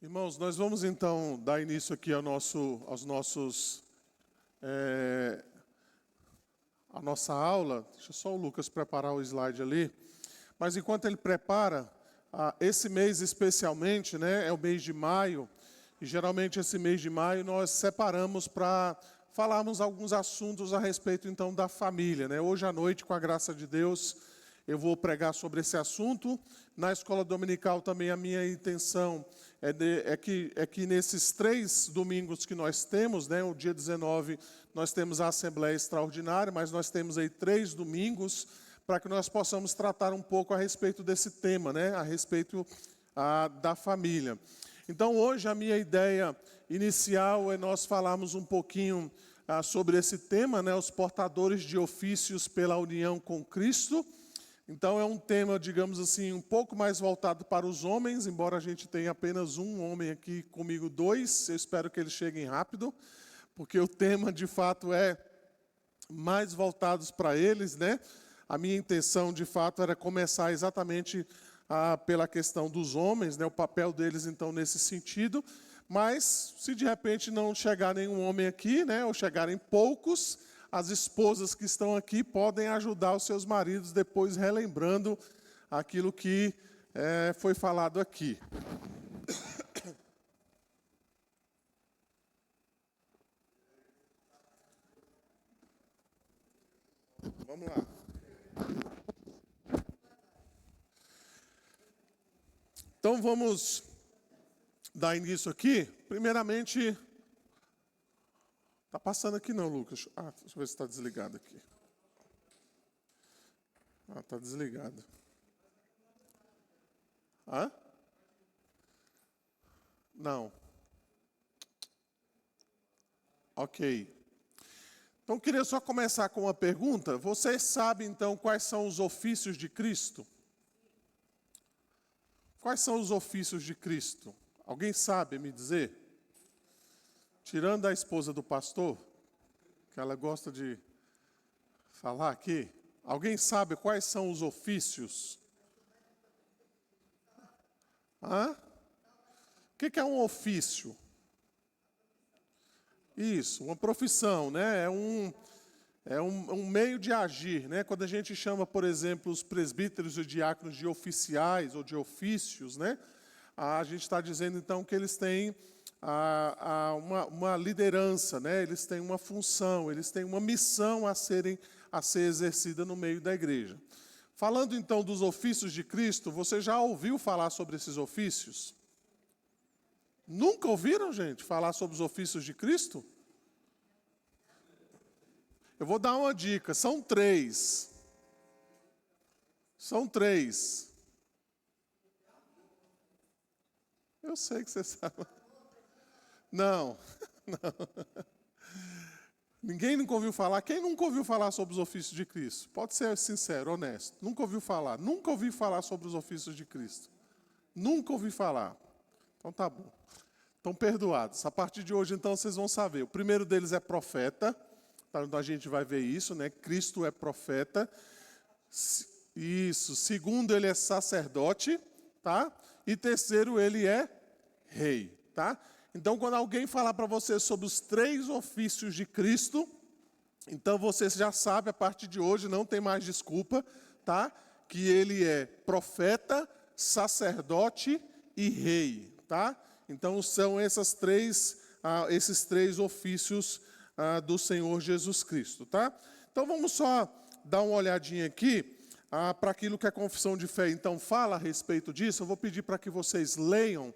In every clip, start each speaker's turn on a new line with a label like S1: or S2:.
S1: Irmãos, nós vamos então dar início aqui a nossa aula. Deixa só o Lucas preparar o slide ali. Mas enquanto ele prepara, esse mês especialmente, né, é o mês de maio. E geralmente esse mês de maio nós separamos para falarmos alguns assuntos a respeito então da família, né? Hoje à noite, com a graça de Deus, eu vou pregar sobre esse assunto. Na escola dominical também a minha intenção é que nesses 3 domingos que nós temos, né, o dia 19 nós temos a Assembleia Extraordinária, mas nós temos aí 3 domingos para que nós possamos tratar um pouco a respeito desse tema, né, a respeito da família. Então hoje a minha ideia inicial é nós falarmos um pouquinho sobre esse tema, né, os portadores de ofícios pela união com Cristo. Então é um tema, digamos assim, um pouco mais voltado para os homens, embora a gente tenha apenas um homem aqui, comigo 2, eu espero que eles cheguem rápido, porque o tema de fato é mais voltados para eles, né? A minha intenção de fato era começar exatamente pela questão dos homens, né? O papel deles então nesse sentido, mas se de repente não chegar nenhum homem aqui, né? Ou chegarem poucos, as esposas que estão aqui podem ajudar os seus maridos depois relembrando aquilo que foi falado aqui. Vamos lá. Então vamos dar início aqui. Primeiramente, está passando aqui não, Lucas? Deixa eu ver se está desligado aqui. Está desligado. Não. Ok. Então, queria só começar com uma pergunta. Vocês sabem, então, quais são os ofícios de Cristo? Quais são os ofícios de Cristo? Alguém sabe me dizer? Tirando a esposa do pastor, que ela gosta de falar aqui, alguém sabe quais são os ofícios? O que é um ofício? Isso, uma profissão, né? É um meio de agir, né? Quando a gente chama, por exemplo, os presbíteros e diáconos de oficiais ou de ofícios, né? A gente está dizendo então que eles têm uma liderança, né? Eles têm uma função, eles têm uma missão a ser exercida no meio da igreja. Falando então dos ofícios de Cristo, você já ouviu falar sobre esses ofícios? Nunca ouviram, gente, falar sobre os ofícios de Cristo? Eu vou dar uma dica, são 3. São 3. Eu sei que você sabe. Não. Ninguém nunca ouviu falar? Quem nunca ouviu falar sobre os ofícios de Cristo? Pode ser sincero, honesto. Nunca ouviu falar. Nunca ouvi falar sobre os ofícios de Cristo. Nunca ouvi falar. Então tá bom. Estão perdoados. A partir de hoje, então, vocês vão saber. O primeiro deles é profeta. Tá? Então a gente vai ver isso, né? Cristo é profeta. Isso. Segundo, ele é sacerdote, tá? E terceiro, ele é rei, tá? Então, quando alguém falar para você sobre os 3 ofícios de Cristo, então você já sabe, a partir de hoje, não tem mais desculpa, tá? Que ele é profeta, sacerdote e rei, tá? Então, são esses 3 ofícios do Senhor Jesus Cristo, tá? Então, vamos só dar uma olhadinha aqui para aquilo que a confissão de fé, então, fala a respeito disso. Eu vou pedir para que vocês leiam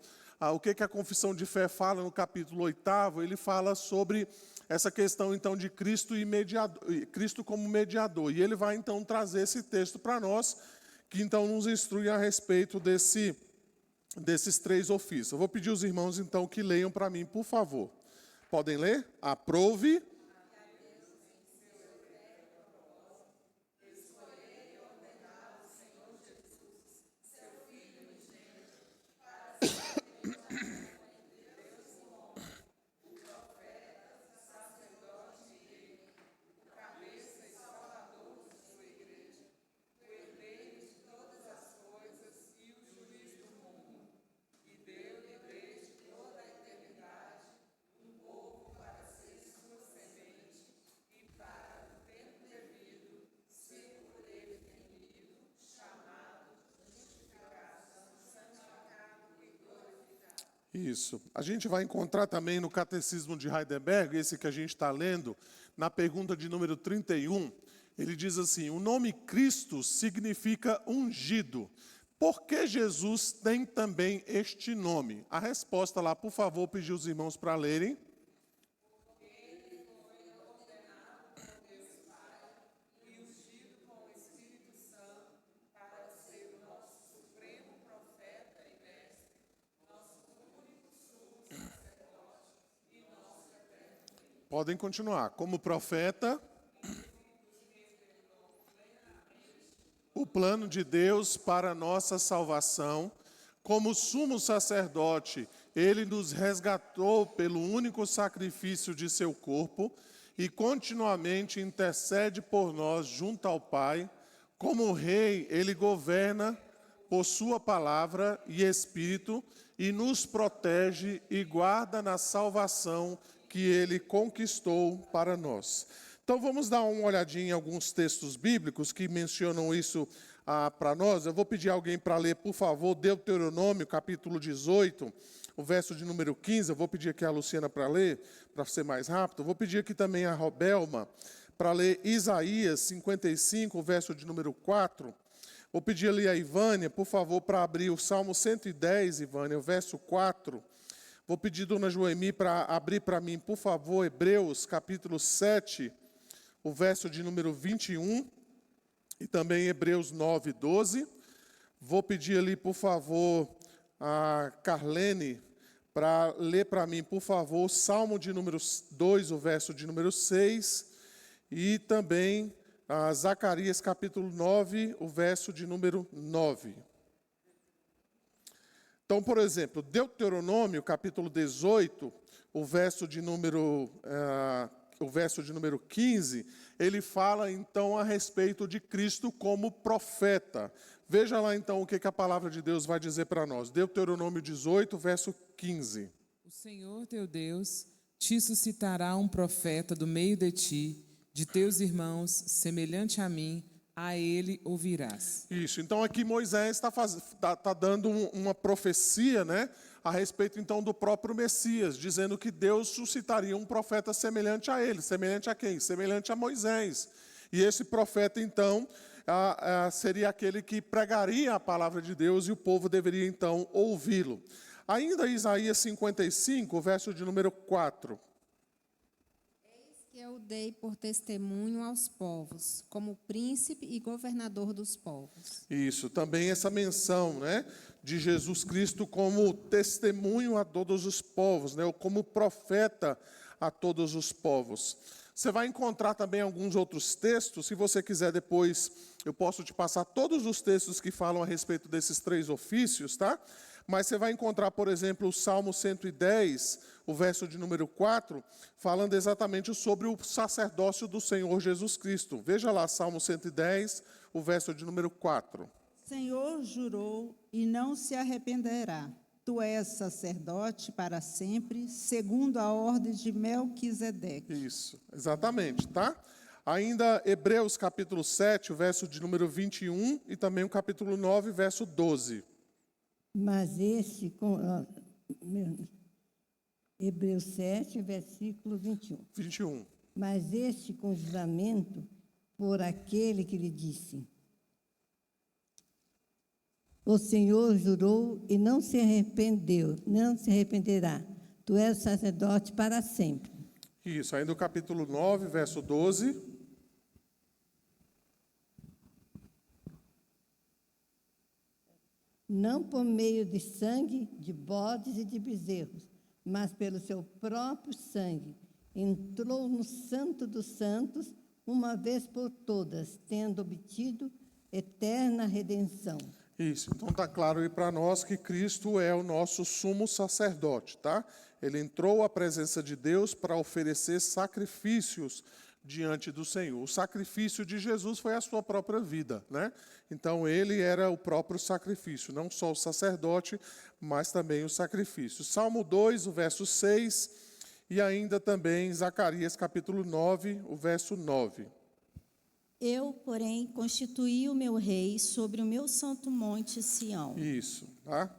S1: o que a confissão de fé fala no capítulo 8º. Ele fala sobre essa questão, então, de Cristo e Cristo como mediador. E ele vai, então, trazer esse texto para nós, que, então, nos instrui a respeito desses 3 ofícios. Eu vou pedir aos irmãos, então, que leiam para mim, por favor. Podem ler? Aprove. Isso. A gente vai encontrar também no Catecismo de Heidelberg, esse que a gente está lendo, na pergunta de número 31, ele diz assim: o nome Cristo significa ungido. Por que Jesus tem também este nome? A resposta lá, por favor, pedir os irmãos para lerem. Podem continuar. Como profeta, o plano de Deus para a nossa salvação. Como sumo sacerdote, ele nos resgatou pelo único sacrifício de seu corpo e continuamente intercede por nós junto ao Pai. Como rei, ele governa por sua palavra e espírito e nos protege e guarda na salvação que ele conquistou para nós. Então vamos dar uma olhadinha em alguns textos bíblicos que mencionam isso para nós. Eu vou pedir alguém para ler, por favor, Deuteronômio, capítulo 18, o verso de número 15. Eu vou pedir aqui a Luciana para ler, para ser mais rápido. Eu vou pedir aqui também a Robelma para ler Isaías 55, o verso de número 4. Vou pedir ali a Ivânia, por favor, para abrir o Salmo 110, Ivânia, o verso 4. Vou pedir a dona Joemi para abrir para mim, por favor, Hebreus, capítulo 7, o verso de número 21, e também Hebreus 9, 12. Vou pedir ali, por favor, a Carlene para ler para mim, por favor, Salmo de número 2, o verso de número 6, e também Zacarias, capítulo 9, o verso de número 9. Então, por exemplo, Deuteronômio, capítulo 18, o verso de número 15, ele fala, então, a respeito de Cristo como profeta. Veja lá, então, o que a palavra de Deus vai dizer para nós. Deuteronômio 18, verso 15.
S2: O Senhor teu Deus te suscitará um profeta do meio de ti, de teus irmãos, semelhante a mim, a ele ouvirás.
S1: Isso, então aqui Moisés está dando uma profecia, né, a respeito então do próprio Messias, dizendo que Deus suscitaria um profeta semelhante a ele. Semelhante a quem? Semelhante a Moisés. E esse profeta então seria aquele que pregaria a palavra de Deus e o povo deveria então ouvi-lo. Ainda Isaías 55, verso de número 4.
S3: Que eu dei por testemunho aos povos, como príncipe e governador dos povos.
S1: Isso, também essa menção, né, de Jesus Cristo como testemunho a todos os povos, né, ou como profeta a todos os povos. Você vai encontrar também alguns outros textos, se você quiser depois, eu posso te passar todos os textos que falam a respeito desses três ofícios, tá? Mas você vai encontrar, por exemplo, o Salmo 110, o verso de número 4, falando exatamente sobre o sacerdócio do Senhor Jesus Cristo. Veja lá, Salmo 110, o verso de número 4.
S4: Senhor jurou e não se arrependerá. Tu és sacerdote para sempre, segundo a ordem de Melquisedeque.
S1: Isso, exatamente, tá? Ainda Hebreus capítulo 7, o verso de número 21, e também o capítulo 9, verso 12.
S5: Mas Hebreus 7, versículo 21.
S1: 21.
S5: Mas este com juramento por aquele que lhe disse: o Senhor jurou e não se arrependeu, não se arrependerá. Tu és sacerdote para sempre.
S1: Isso, ainda o capítulo 9, verso 12.
S5: Não por meio de sangue de bodes e de bezerros, mas pelo seu próprio sangue, entrou no Santo dos Santos, uma vez por todas, tendo obtido eterna redenção.
S1: Isso, então está claro aí para nós que Cristo é o nosso sumo sacerdote, tá? Ele entrou à presença de Deus para oferecer sacrifícios diante do Senhor. O sacrifício de Jesus foi a sua própria vida, né? Então ele era o próprio sacrifício, não só o sacerdote, mas também o sacrifício. Salmo 2, o verso 6, e ainda também Zacarias capítulo 9, o verso 9.
S6: Eu, porém, constituí o meu rei sobre o meu santo monte Sião.
S1: Isso, tá?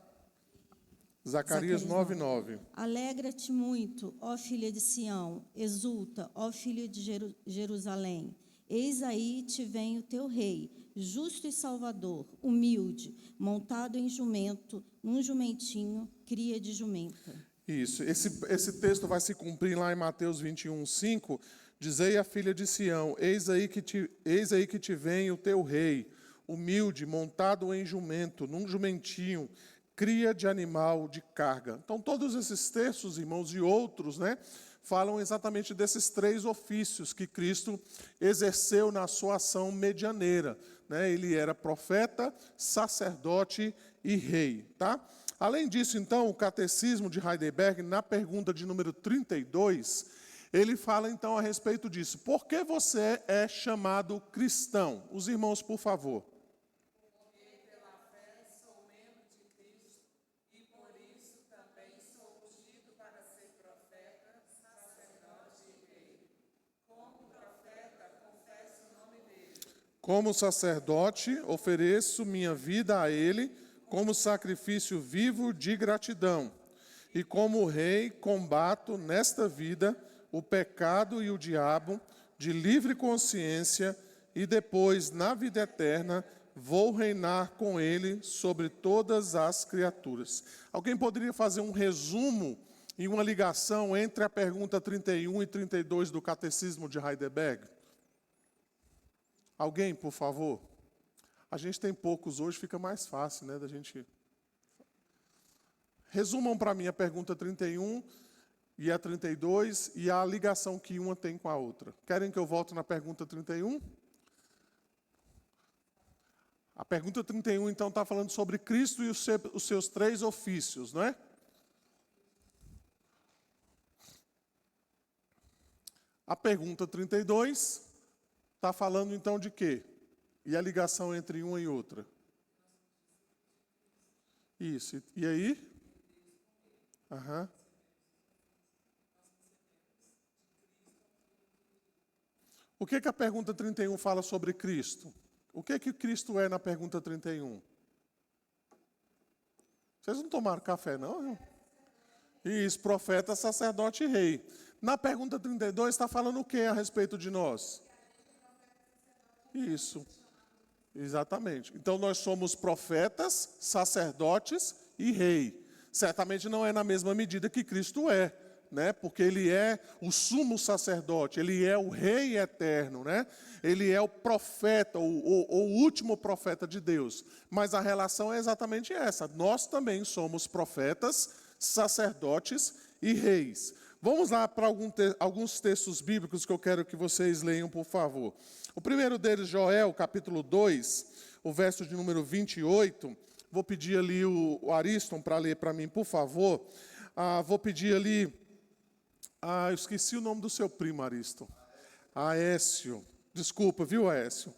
S1: Zacarias 9:9.
S6: Alegra-te muito, ó filha de Sião, exulta, ó filha de Jerusalém. Eis aí te vem o teu rei, justo e salvador, humilde, montado em jumento, num jumentinho, cria de jumenta.
S1: Isso, esse texto vai se cumprir lá em Mateus 21:5. Dizei à filha de Sião, eis aí que te vem o teu rei, humilde, montado em jumento, num jumentinho, cria de animal de carga. Então, todos esses textos, irmãos, e outros, né, falam exatamente desses três ofícios que Cristo exerceu na sua ação medianeira, né? Ele era profeta, sacerdote e rei, tá? Além disso, então, o Catecismo de Heidelberg, na pergunta de número 32, ele fala, então, a respeito disso. Por que você é chamado cristão? Os irmãos, por favor. Como sacerdote, ofereço minha vida a Ele como sacrifício vivo de gratidão. E como rei, combato nesta vida o pecado e o diabo de livre consciência e depois, na vida eterna, vou reinar com Ele sobre todas as criaturas. Alguém poderia fazer um resumo e uma ligação entre a pergunta 31 e 32 do Catecismo de Heidelberg? Alguém, por favor? A gente tem poucos hoje, fica mais fácil, né, da gente... Resumam para mim a pergunta 31 e a 32 e a ligação que uma tem com a outra. Querem que eu volte na pergunta 31? A pergunta 31, então, está falando sobre Cristo e os seus três ofícios, não é? A pergunta 32 está falando, então, de quê? E a ligação entre uma e outra? Isso. E aí? Aham. O que a pergunta 31 fala sobre Cristo? O que Cristo é na pergunta 31? Vocês não tomaram café, não? Isso, profeta, sacerdote e rei. Na pergunta 32 está falando o que a respeito de nós? Isso. Exatamente. Então nós somos profetas, sacerdotes e rei. Certamente não é na mesma medida que Cristo é, né? Porque ele é o sumo sacerdote, ele é o rei eterno, né? Ele é o profeta, o último profeta de Deus. Mas a relação é exatamente essa. Nós também somos profetas, sacerdotes e reis. Vamos lá para alguns textos bíblicos que eu quero que vocês leiam, por favor. O primeiro deles, Joel, capítulo 2, o verso de número 28. Vou pedir ali o Ariston para ler para mim, por favor. Vou pedir ali... eu esqueci o nome do seu primo, Ariston. Aécio. Desculpa, viu, Aécio?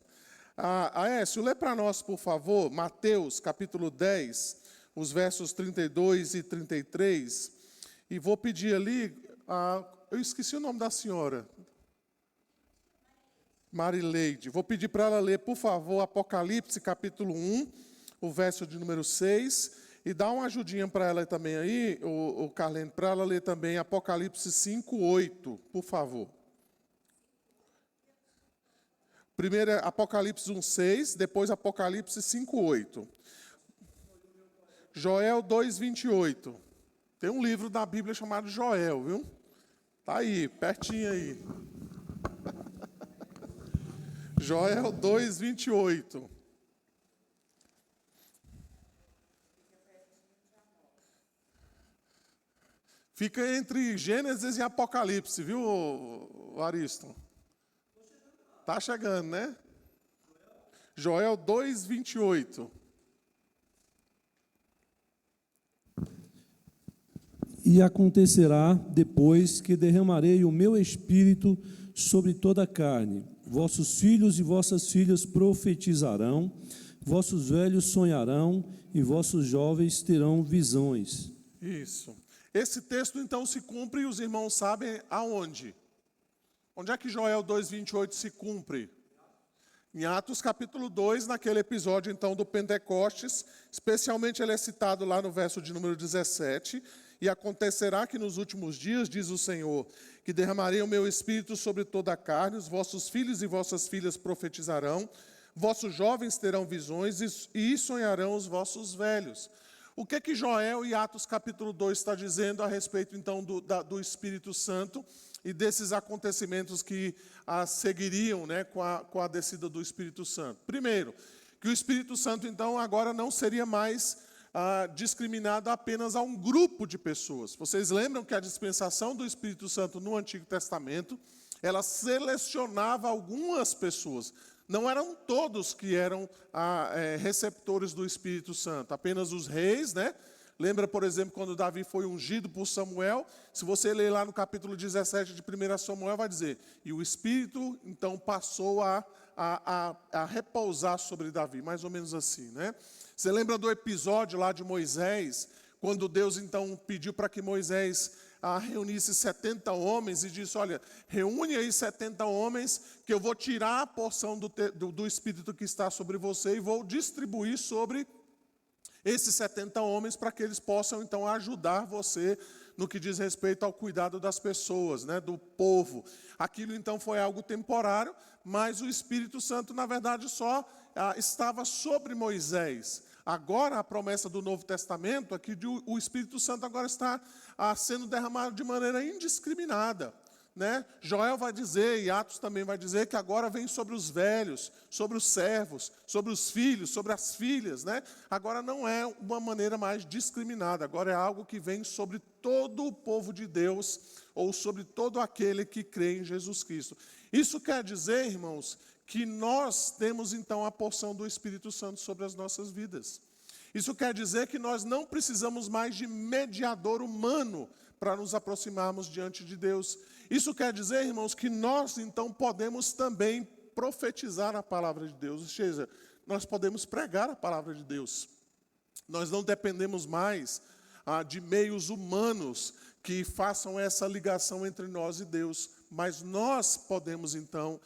S1: Aécio, lê para nós, por favor, Mateus, capítulo 10, os versos 32 e 33. E vou pedir ali... eu esqueci o nome da senhora. Marileide. Vou pedir para ela ler, por favor, Apocalipse, capítulo 1, o verso de número 6, e dá uma ajudinha para ela também aí, o Carlene, para ela ler também Apocalipse 5:8, por favor. Primeiro é Apocalipse 1:6, depois Apocalipse 5:8. Joel 2:28. Tem um livro da Bíblia chamado Joel, viu? Tá aí, pertinho aí. Joel 2:28. Fica entre Gênesis e Apocalipse, viu, Ariston? Tá chegando, né? Joel 2:28.
S7: E acontecerá depois que derramarei o meu espírito sobre toda a carne. Vossos filhos e vossas filhas profetizarão, vossos velhos sonharão e vossos jovens terão visões.
S1: Isso. Esse texto, então, se cumpre e os irmãos sabem aonde? Onde é que Joel 2:28 se cumpre? Em Atos capítulo 2, naquele episódio então do Pentecostes, especialmente ele é citado lá no verso de número 17, e acontecerá que nos últimos dias, diz o Senhor, que derramarei o meu espírito sobre toda a carne, os vossos filhos e vossas filhas profetizarão, vossos jovens terão visões e sonharão os vossos velhos. O que que Joel e Atos capítulo 2 está dizendo a respeito então do Espírito Santo e desses acontecimentos que seguiriam, né, com a descida do Espírito Santo? Primeiro, que o Espírito Santo então agora não seria mais discriminado apenas a um grupo de pessoas. Vocês lembram que a dispensação do Espírito Santo no Antigo Testamento, ela selecionava algumas pessoas. Não eram todos que eram receptores do Espírito Santo, apenas os reis, né? Lembra, por exemplo, quando Davi foi ungido por Samuel? Se você ler lá no capítulo 17 de 1 Samuel, vai dizer, e o Espírito, então, passou a repousar sobre Davi, mais ou menos assim, né? Você lembra do episódio lá de Moisés, quando Deus, então, pediu para que Moisés reunisse 70 homens e disse, olha, reúne aí 70 homens, que eu vou tirar a porção do Espírito que está sobre você e vou distribuir sobre esses 70 homens para que eles possam, então, ajudar você no que diz respeito ao cuidado das pessoas, né, do povo. Aquilo, então, foi algo temporário, mas o Espírito Santo, na verdade, só estava sobre Moisés. Agora, a promessa do Novo Testamento é que o Espírito Santo agora está sendo derramado de maneira indiscriminada, né? Joel vai dizer, e Atos também vai dizer, que agora vem sobre os velhos, sobre os servos, sobre os filhos, sobre as filhas, né? Agora não é uma maneira mais discriminada, agora é algo que vem sobre todo o povo de Deus, ou sobre todo aquele que crê em Jesus Cristo. Isso quer dizer, irmãos, que nós temos então a porção do Espírito Santo sobre as nossas vidas. Isso quer dizer que nós não precisamos mais de mediador humano para nos aproximarmos diante de Deus. Isso quer dizer, irmãos, que nós então podemos também profetizar a palavra de Deus, ou seja, nós podemos pregar a palavra de Deus. Nós não dependemos mais de meios humanos que façam essa ligação entre nós e Deus, mas nós podemos então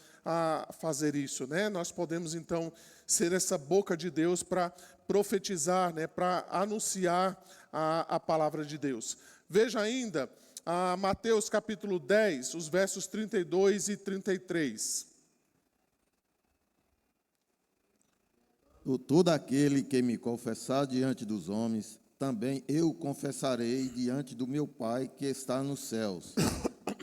S1: fazer isso, né? Nós podemos então ser essa boca de Deus para profetizar, né? Para anunciar a palavra de Deus. Veja ainda Mateus capítulo 10, os versos 32 e 33.
S8: Todo aquele que me confessar diante dos homens, também eu confessarei diante do meu Pai que está nos céus.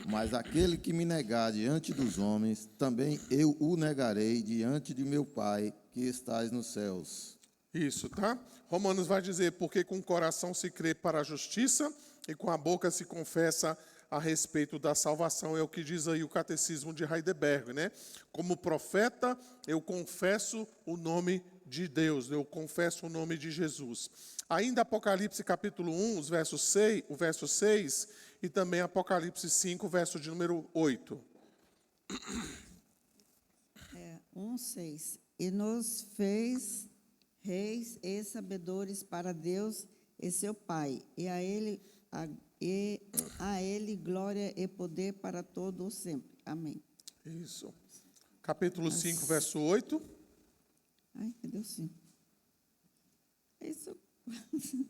S8: Mas aquele que me negar diante dos homens, também eu o negarei diante de meu Pai que estás nos céus.
S1: Isso, tá? Romanos vai dizer, porque com o coração se crê para a justiça e com a boca se confessa a respeito da salvação. É o que diz aí o Catecismo de Heidelberg, né? Como profeta, eu confesso o nome de Deus, eu confesso o nome de Jesus. Ainda Apocalipse capítulo 1, o verso 6, e também Apocalipse 5, verso de número 8.
S4: 1:6. E nos fez reis e sabedores para Deus e seu Pai, e a ele glória e poder para todo o sempre. Amém.
S1: Isso. Capítulo 5, verso 8.
S4: Ai, cadê o 5? É isso.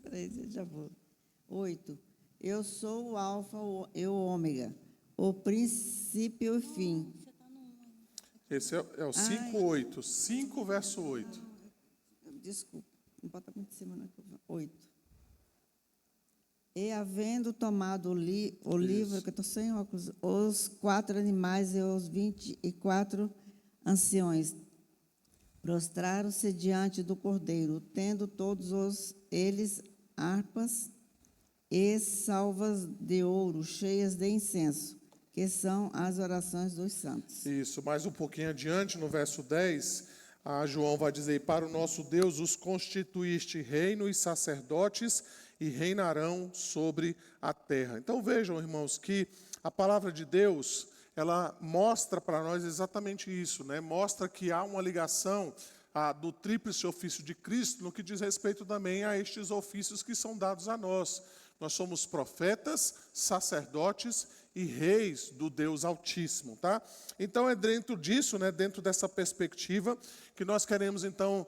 S4: Peraí, já vou. 8. Eu sou o Alfa e o Ômega, o princípio e o fim.
S1: Esse é o 5, 8. 5, verso 8.
S4: Desculpa, não bota muito em cima, não. 8. E havendo tomado o livro, que eu estou sem óculos, os 4 animais e os 24 anciões prostraram-se diante do Cordeiro, tendo todos eles harpas e salvas de ouro, cheias de incenso, que são as orações dos santos.
S1: Isso, mais um pouquinho adiante, no verso 10, João vai dizer, para o nosso Deus os constituíste reino e sacerdotes, e reinarão sobre a terra. Então vejam, irmãos, que a palavra de Deus, ela mostra para nós exatamente isso, né? Mostra que há uma ligação do tríplice ofício de Cristo no que diz respeito também a estes ofícios que são dados a nós. Nós somos profetas, sacerdotes e reis do Deus Altíssimo, tá? Então é dentro disso, né, dentro dessa perspectiva, que nós queremos então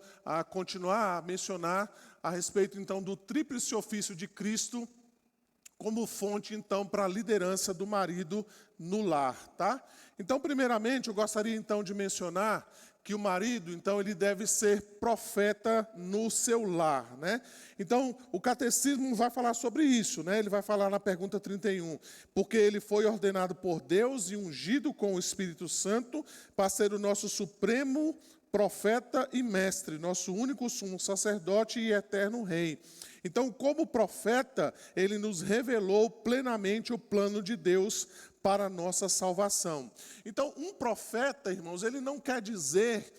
S1: continuar a mencionar a respeito então do tríplice ofício de Cristo como fonte então para a liderança do marido no lar, tá? Então, primeiramente, eu gostaria então de mencionar que o marido, então, ele deve ser profeta no seu lar, né? Então, o catecismo vai falar sobre isso, né? Ele vai falar na pergunta 31, porque ele foi ordenado por Deus e ungido com o Espírito Santo para ser o nosso supremo profeta e mestre, nosso único sumo sacerdote e eterno rei. Então, como profeta, ele nos revelou plenamente o plano de Deus para a nossa salvação. Então, um profeta, irmãos, ele não quer dizer,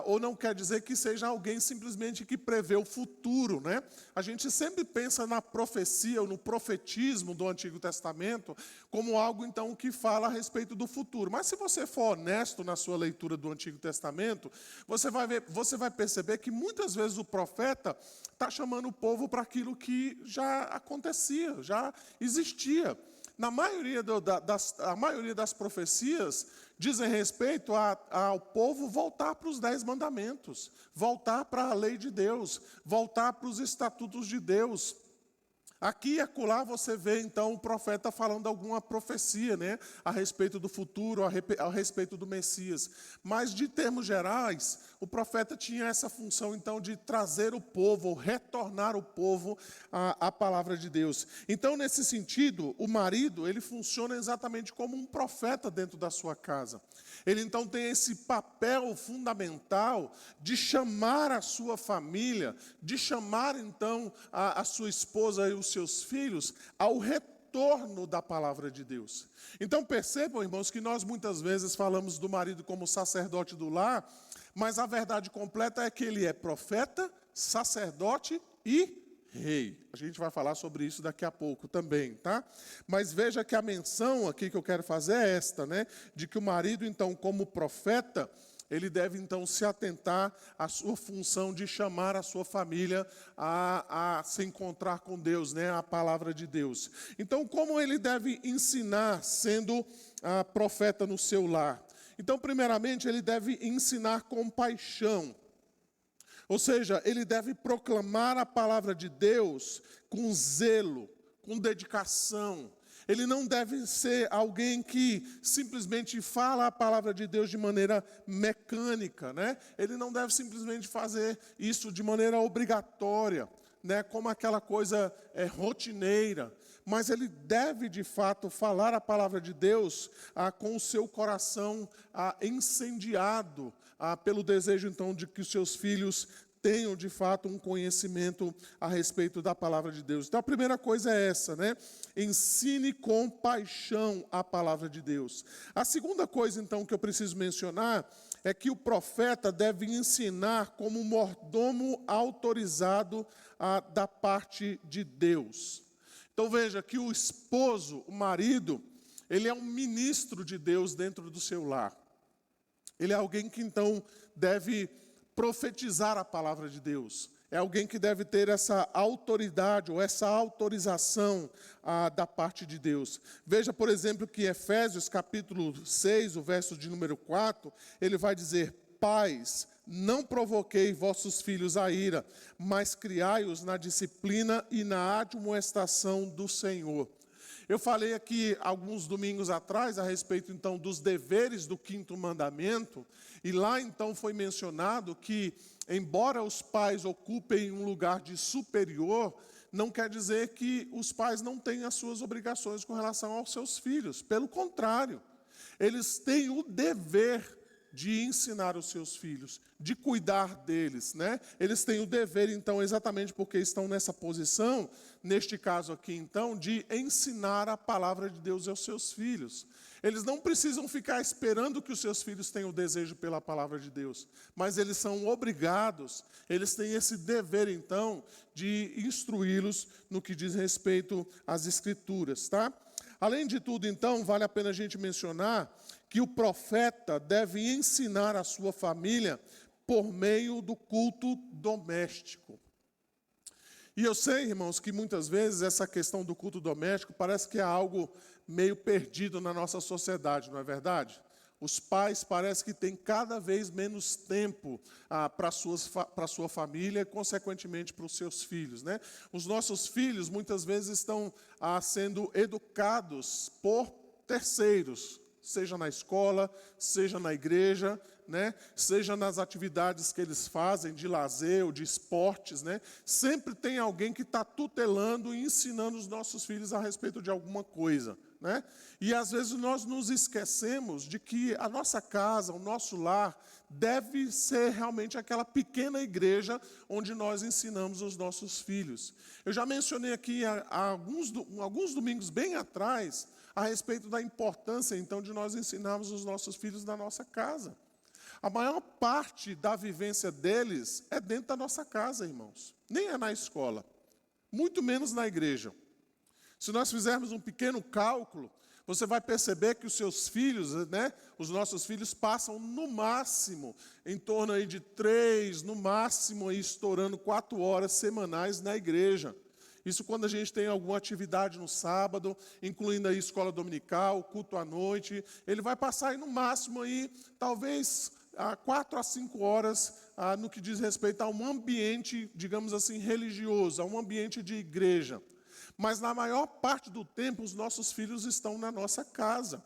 S1: ou não quer dizer que seja alguém simplesmente que prevê o futuro, né? A gente sempre pensa na profecia, ou no profetismo do Antigo Testamento, como algo, então, que fala a respeito do futuro. Mas se você for honesto na sua leitura do Antigo Testamento, você vai perceber que muitas vezes o profeta está chamando o povo para aquilo que já acontecia, já existia. A maioria das profecias dizem respeito ao povo voltar para os 10 mandamentos, voltar para a lei de Deus, voltar para os estatutos de Deus. Aqui e acolá você vê, então, o profeta falando alguma profecia, né, a respeito do futuro, a respeito do Messias. Mas, de termos gerais, o profeta tinha essa função, então, de trazer o povo, ou retornar o povo à palavra de Deus. Então, nesse sentido, o marido, ele funciona exatamente como um profeta dentro da sua casa. Ele, então, tem esse papel fundamental de chamar a sua família, de chamar, então, a sua esposa e os seus filhos ao retorno da palavra de Deus. Então, percebam, irmãos, que nós muitas vezes falamos do marido como sacerdote do lar, mas a verdade completa é que ele é profeta, sacerdote e rei. A gente vai falar sobre isso daqui a pouco também, tá? Mas veja que a menção aqui que eu quero fazer é esta, né? De que o marido, então, como profeta, ele deve, então, se atentar à sua função de chamar a sua família a se encontrar com Deus, né? A palavra de Deus. Então, como ele deve ensinar sendo profeta no seu lar? Então, primeiramente, ele deve ensinar com paixão. Ou seja, ele deve proclamar a palavra de Deus com zelo, com dedicação. Ele não deve ser alguém que simplesmente fala a palavra de Deus de maneira mecânica, né? Ele não deve simplesmente fazer isso de maneira obrigatória, né? Como aquela coisa rotineira. Mas ele deve, de fato, falar a palavra de Deus com o seu coração incendiado pelo desejo, então, de que os seus filhos tenham, de fato, um conhecimento a respeito da palavra de Deus. Então, a primeira coisa é essa, né? Ensine com paixão a palavra de Deus. A segunda coisa, então, que eu preciso mencionar é que o profeta deve ensinar como mordomo autorizado da parte de Deus. Então, veja que o esposo, o marido, ele é um ministro de Deus dentro do seu lar. Ele é alguém que, então, deve profetizar a palavra de Deus. É alguém que deve ter essa autoridade ou essa autorização da parte de Deus. Veja, por exemplo, que Efésios capítulo 6, o verso de número 4, ele vai dizer: pais, não provoquei vossos filhos a ira, mas criai-os na disciplina e na admoestação do Senhor. Eu falei aqui alguns domingos atrás a respeito, então, dos deveres do 5º mandamento, e lá, então, foi mencionado que, embora os pais ocupem um lugar de superior, não quer dizer que os pais não têm as suas obrigações com relação aos seus filhos. Pelo contrário, eles têm o dever de ensinar os seus filhos, de cuidar deles, né? Eles têm o dever, então, exatamente porque estão nessa posição, neste caso aqui, então, de ensinar a palavra de Deus aos seus filhos. Eles não precisam ficar esperando que os seus filhos tenham desejo pela palavra de Deus, mas eles são obrigados, eles têm esse dever, então, de instruí-los no que diz respeito às Escrituras, tá? Além de tudo, então, vale a pena a gente mencionar que o profeta deve ensinar a sua família por meio do culto doméstico. E eu sei, irmãos, que muitas vezes essa questão do culto doméstico parece que é algo meio perdido na nossa sociedade, não é verdade? Os pais parecem que têm cada vez menos tempo para a sua família e, consequentemente, para os seus filhos, né? Os nossos filhos, muitas vezes, estão sendo educados por terceiros, seja na escola, seja na igreja, né? Seja nas atividades que eles fazem, de lazer ou de esportes, né? Sempre tem alguém que está tutelando e ensinando os nossos filhos a respeito de alguma coisa, né? E às vezes nós nos esquecemos de que a nossa casa, o nosso lar, deve ser realmente aquela pequena igreja onde nós ensinamos os nossos filhos. Eu já mencionei aqui há alguns domingos bem atrás a respeito da importância, então, de nós ensinarmos os nossos filhos na nossa casa. A maior parte da vivência deles é dentro da nossa casa, irmãos. Nem é na escola, muito menos na igreja. Se nós fizermos um pequeno cálculo, você vai perceber que os seus filhos, né, os nossos filhos, passam no máximo, em torno aí de 3, no máximo aí, estourando 4 horas semanais na igreja. Isso quando a gente tem alguma atividade no sábado, incluindo aí escola dominical, culto à noite. Ele vai passar aí no máximo aí, talvez 4 a 5 horas no que diz respeito a um ambiente, digamos assim, religioso, a um ambiente de igreja. Mas na maior parte do tempo os nossos filhos estão na nossa casa.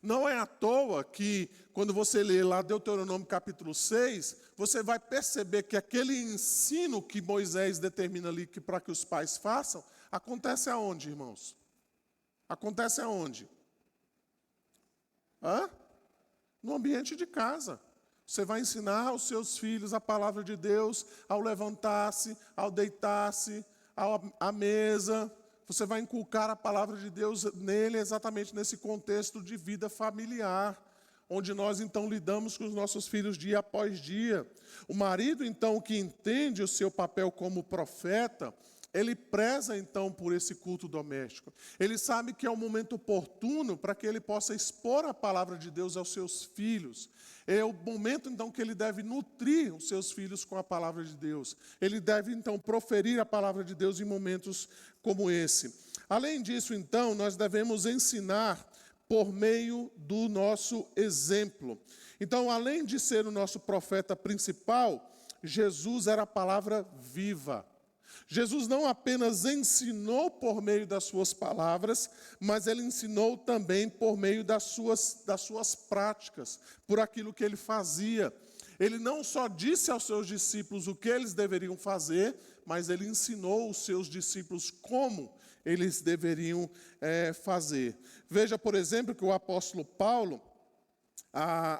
S1: Não é à toa que, quando você lê lá Deuteronômio capítulo 6, você vai perceber que aquele ensino que Moisés determina ali para que os pais façam, acontece aonde, irmãos? Acontece aonde? No ambiente de casa. Você vai ensinar aos seus filhos a palavra de Deus ao levantar-se, ao deitar-se, à mesa. Você vai inculcar a palavra de Deus nele exatamente nesse contexto de vida familiar, onde nós então lidamos com os nossos filhos dia após dia. O marido então que entende o seu papel como profeta, ele preza então por esse culto doméstico. Ele sabe que é o momento oportuno para que ele possa expor a palavra de Deus aos seus filhos. É o momento então que ele deve nutrir os seus filhos com a palavra de Deus. Ele deve então proferir a palavra de Deus em momentos como esse. Além disso, então, nós devemos ensinar por meio do nosso exemplo. Então, além de ser o nosso profeta principal, Jesus era a palavra viva. Jesus não apenas ensinou por meio das suas palavras, mas ele ensinou também por meio das suas práticas, por aquilo que ele fazia. Ele não só disse aos seus discípulos o que eles deveriam fazer, mas ele ensinou os seus discípulos como eles deveriam fazer. Veja, por exemplo, que o apóstolo Paulo,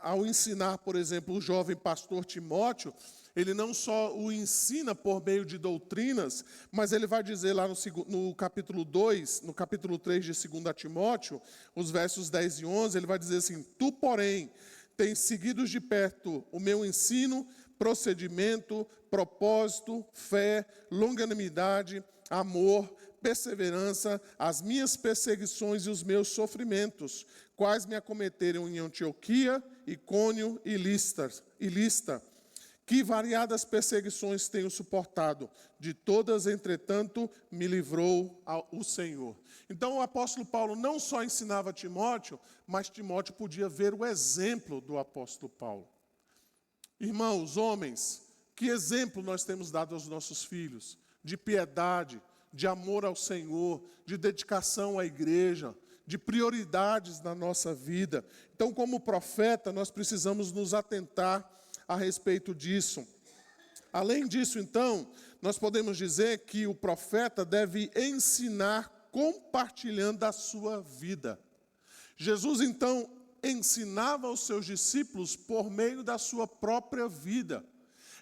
S1: ao ensinar, por exemplo, o jovem pastor Timóteo, ele não só o ensina por meio de doutrinas, mas ele vai dizer lá no capítulo 2, no capítulo 3 de 2 Timóteo, os versos 10 e 11, ele vai dizer assim: tu, porém, tens seguido de perto o meu ensino, procedimento, propósito, fé, longanimidade, amor, perseverança, as minhas perseguições e os meus sofrimentos, quais me acometeram em Antioquia, Icônio e Listra. Que variadas perseguições tenho suportado, de todas, entretanto, me livrou o Senhor. Então o apóstolo Paulo não só ensinava a Timóteo, mas Timóteo podia ver o exemplo do apóstolo Paulo. Irmãos, homens, que exemplo nós temos dado aos nossos filhos? De piedade, de amor ao Senhor, de dedicação à igreja, de prioridades na nossa vida. Então, como profeta, nós precisamos nos atentar a respeito disso. Além disso, então, nós podemos dizer que o profeta deve ensinar compartilhando a sua vida. Jesus, então, ensinava aos seus discípulos por meio da sua própria vida.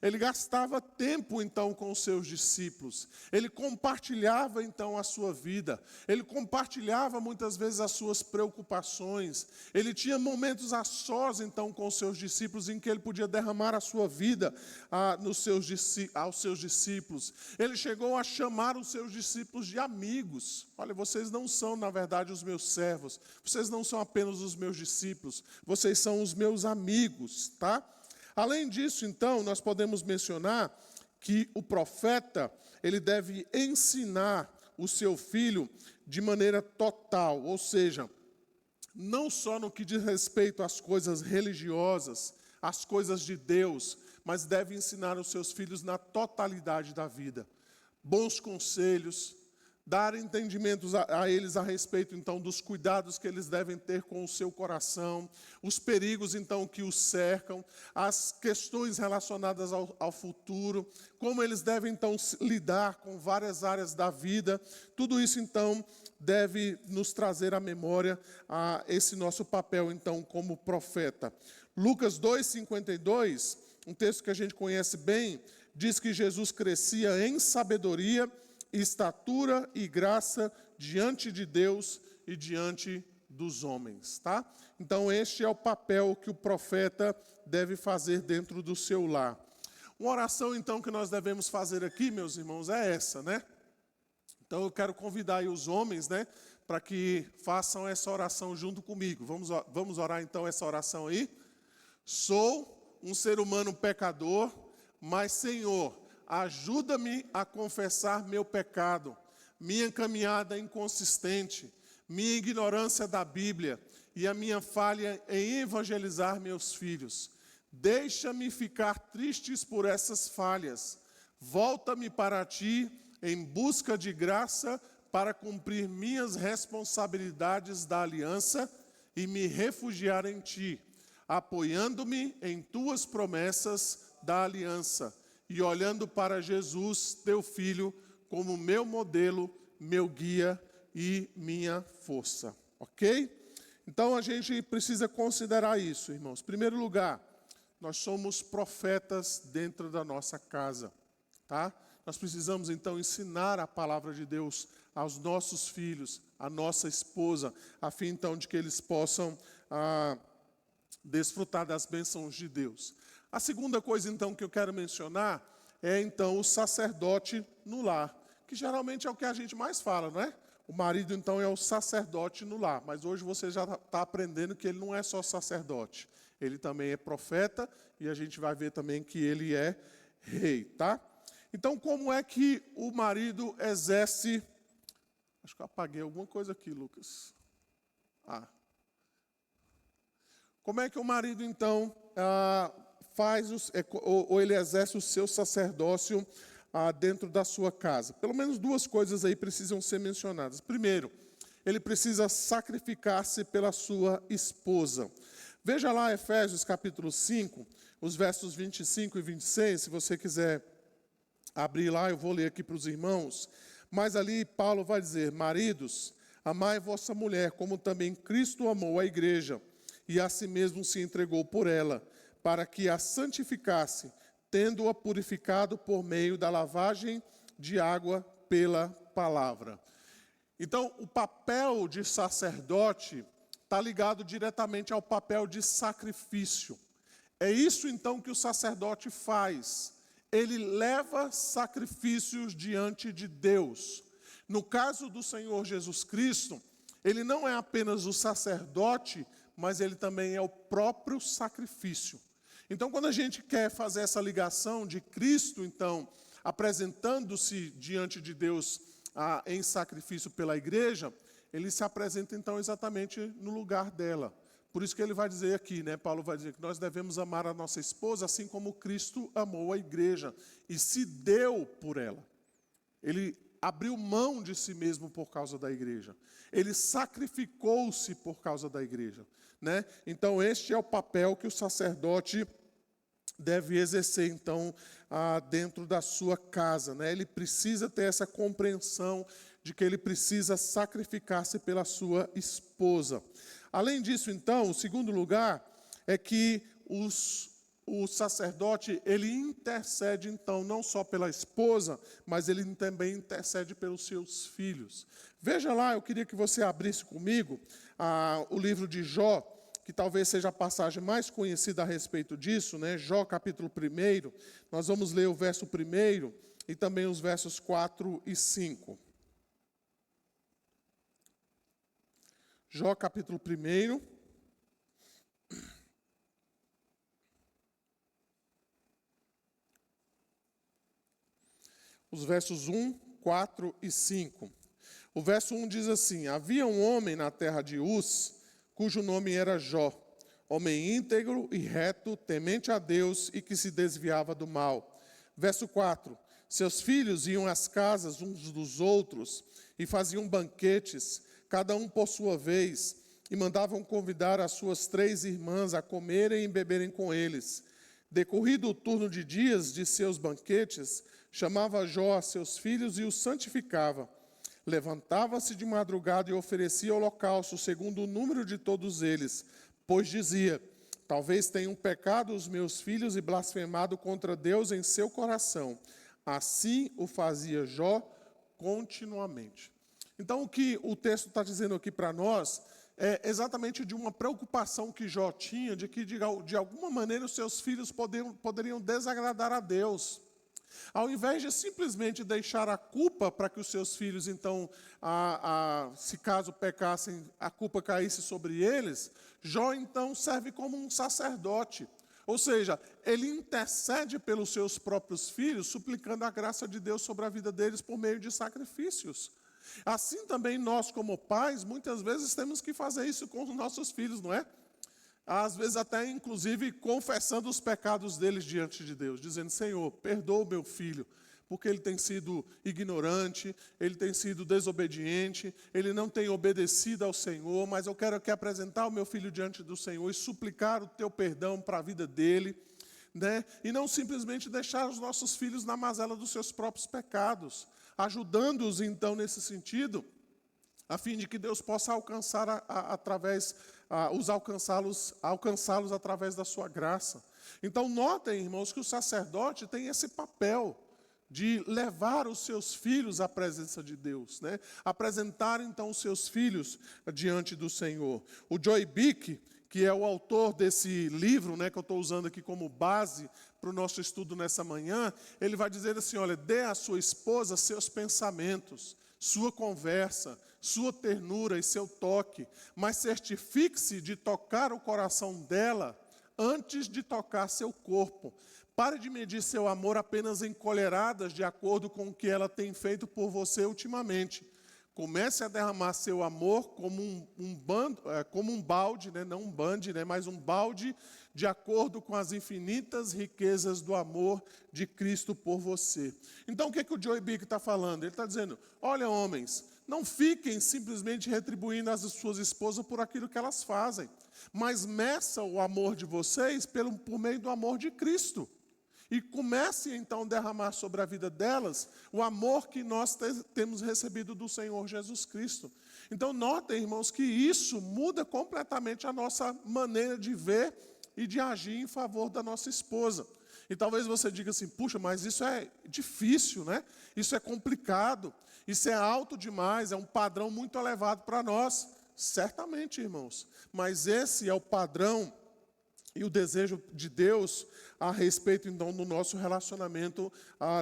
S1: Ele gastava tempo, então, com os seus discípulos. Ele compartilhava, então, a sua vida. Ele compartilhava, muitas vezes, as suas preocupações. Ele tinha momentos a sós, então, com os seus discípulos, em que ele podia derramar a sua vida aos seus discípulos. Ele chegou a chamar os seus discípulos de amigos. Olha, vocês não são, na verdade, os meus servos. Vocês não são apenas os meus discípulos. Vocês são os meus amigos, tá? Além disso, então, nós podemos mencionar que o profeta, ele deve ensinar o seu filho de maneira total, ou seja, não só no que diz respeito às coisas religiosas, às coisas de Deus, mas deve ensinar os seus filhos na totalidade da vida. Bons conselhos, dar entendimentos a eles a respeito, então, dos cuidados que eles devem ter com o seu coração, os perigos, então, que os cercam, as questões relacionadas ao futuro, como eles devem, então, lidar com várias áreas da vida. Tudo isso, então, deve nos trazer à memória esse nosso papel, então, como profeta. Lucas 2,52, um texto que a gente conhece bem, diz que Jesus crescia em sabedoria, estatura e graça diante de Deus e diante dos homens, tá? Então este é o papel que o profeta deve fazer dentro do seu lar. Uma oração então que nós devemos fazer aqui, meus irmãos, é essa, né? Então eu quero convidar aí os homens, né, para que façam essa oração junto comigo. Vamos orar então essa oração aí? Sou um ser humano pecador, mas Senhor, ajuda-me a confessar meu pecado, minha caminhada inconsistente, minha ignorância da Bíblia e a minha falha em evangelizar meus filhos. Deixa-me ficar tristes por essas falhas. Volta-me para ti em busca de graça para cumprir minhas responsabilidades da aliança e me refugiar em ti, apoiando-me em tuas promessas da aliança e olhando para Jesus, teu Filho, como meu modelo, meu guia e minha força. Ok? Então a gente precisa considerar isso, irmãos. Em primeiro lugar, nós somos profetas dentro da nossa casa, tá? Nós precisamos então ensinar a palavra de Deus aos nossos filhos, à nossa esposa, a fim então de que eles possam desfrutar das bênçãos de Deus. A segunda coisa, então, que eu quero mencionar é, então, o sacerdote no lar, que geralmente é o que a gente mais fala, não é? O marido, então, é o sacerdote no lar, mas hoje você já está aprendendo que ele não é só sacerdote, ele também é profeta e a gente vai ver também que ele é rei, tá? Então, como é que o marido exerce... Acho que eu apaguei alguma coisa aqui, Lucas. Como é que o marido, então, ou ele exerce o seu sacerdócio dentro da sua casa? Pelo menos duas coisas aí precisam ser mencionadas. Primeiro, ele precisa sacrificar-se pela sua esposa. Veja lá Efésios capítulo 5, os versos 25 e 26, se você quiser abrir lá, eu vou ler aqui para os irmãos. Mas ali Paulo vai dizer: maridos, amai vossa mulher, como também Cristo amou a igreja, e a si mesmo se entregou por ela, para que a santificasse, tendo-a purificado por meio da lavagem de água pela palavra. Então, o papel de sacerdote está ligado diretamente ao papel de sacrifício. É isso, então, que o sacerdote faz. Ele leva sacrifícios diante de Deus. No caso do Senhor Jesus Cristo, ele não é apenas o sacerdote, mas ele também é o próprio sacrifício. Então, quando a gente quer fazer essa ligação de Cristo, então, apresentando-se diante de Deus em sacrifício pela igreja, ele se apresenta, então, exatamente no lugar dela. Por isso que ele vai dizer aqui, né? Paulo vai dizer que nós devemos amar a nossa esposa assim como Cristo amou a igreja e se deu por ela. Ele abriu mão de si mesmo por causa da igreja. Ele sacrificou-se por causa da igreja, né? Então, este é o papel que o sacerdote deve exercer, então, dentro da sua casa, né? Ele precisa ter essa compreensão de que ele precisa sacrificar-se pela sua esposa. Além disso, então, o segundo lugar é que o sacerdote, ele intercede, então, não só pela esposa, mas ele também intercede pelos seus filhos. Veja lá, eu queria que você abrisse comigo o livro de Jó, que talvez seja a passagem mais conhecida a respeito disso, né? Jó, capítulo 1, nós vamos ler o verso 1 e também os versos 4 e 5. Jó, capítulo 1. os versos 1, 4 e 5. O verso 1 diz assim: havia um homem na terra de Uz, cujo nome era Jó, homem íntegro e reto, temente a Deus e que se desviava do mal. Verso 4: seus filhos iam às casas uns dos outros e faziam banquetes, cada um por sua vez, e mandavam convidar as suas 3 irmãs a comerem e beberem com eles. Decorrido o turno de dias de seus banquetes, chamava Jó a seus filhos e os santificava. Levantava-se de madrugada e oferecia holocausto segundo o número de todos eles, pois dizia: talvez tenham pecado os meus filhos e blasfemado contra Deus em seu coração. Assim o fazia Jó continuamente. Então, o que o texto está dizendo aqui para nós é exatamente de uma preocupação que Jó tinha, de que de alguma maneira os seus filhos poderiam desagradar a Deus. Ao invés de simplesmente deixar a culpa para que os seus filhos, então, se caso pecassem, a culpa caísse sobre eles, Jó, então, serve como um sacerdote. Ou seja, ele intercede pelos seus próprios filhos, suplicando a graça de Deus sobre a vida deles por meio de sacrifícios. Assim também nós, como pais, muitas vezes temos que fazer isso com os nossos filhos, não é? Às vezes até, inclusive, confessando os pecados deles diante de Deus, dizendo: Senhor, perdoa o meu filho, porque ele tem sido ignorante, ele tem sido desobediente, ele não tem obedecido ao Senhor, mas eu quero aqui apresentar o meu filho diante do Senhor e suplicar o teu perdão para a vida dele, né? E não simplesmente deixar os nossos filhos na mazela dos seus próprios pecados, ajudando-os, então, nesse sentido, a fim de que Deus possa alcançar alcançá-los através da sua graça. Então, notem, irmãos, que o sacerdote tem esse papel de levar os seus filhos à presença de Deus, né? Apresentar, então, os seus filhos diante do Senhor. O Joy Bick, que é o autor desse livro, né, que eu estou usando aqui como base para o nosso estudo nessa manhã, ele vai dizer assim: olha, dê à sua esposa seus pensamentos, sua conversa, sua ternura e seu toque, mas certifique-se de tocar o coração dela antes de tocar seu corpo. Pare de medir seu amor apenas em colheradas de acordo com o que ela tem feito por você ultimamente. Comece a derramar seu amor como um balde, né? Não um bande, né? Mas um balde de acordo com as infinitas riquezas do amor de Cristo por você. Então, o que o Joy Bick está falando? Ele está dizendo: olha, homens, não fiquem simplesmente retribuindo as suas esposas por aquilo que elas fazem, mas meça o amor de vocês por meio do amor de Cristo. E comece, então, a derramar sobre a vida delas o amor que nós temos recebido do Senhor Jesus Cristo. Então, notem, irmãos, que isso muda completamente a nossa maneira de ver e de agir em favor da nossa esposa. E talvez você diga assim: puxa, mas isso é difícil, né? Isso é complicado, isso é alto demais, é um padrão muito elevado para nós. Certamente, irmãos, mas esse é o padrão e o desejo de Deus a respeito, então, do nosso relacionamento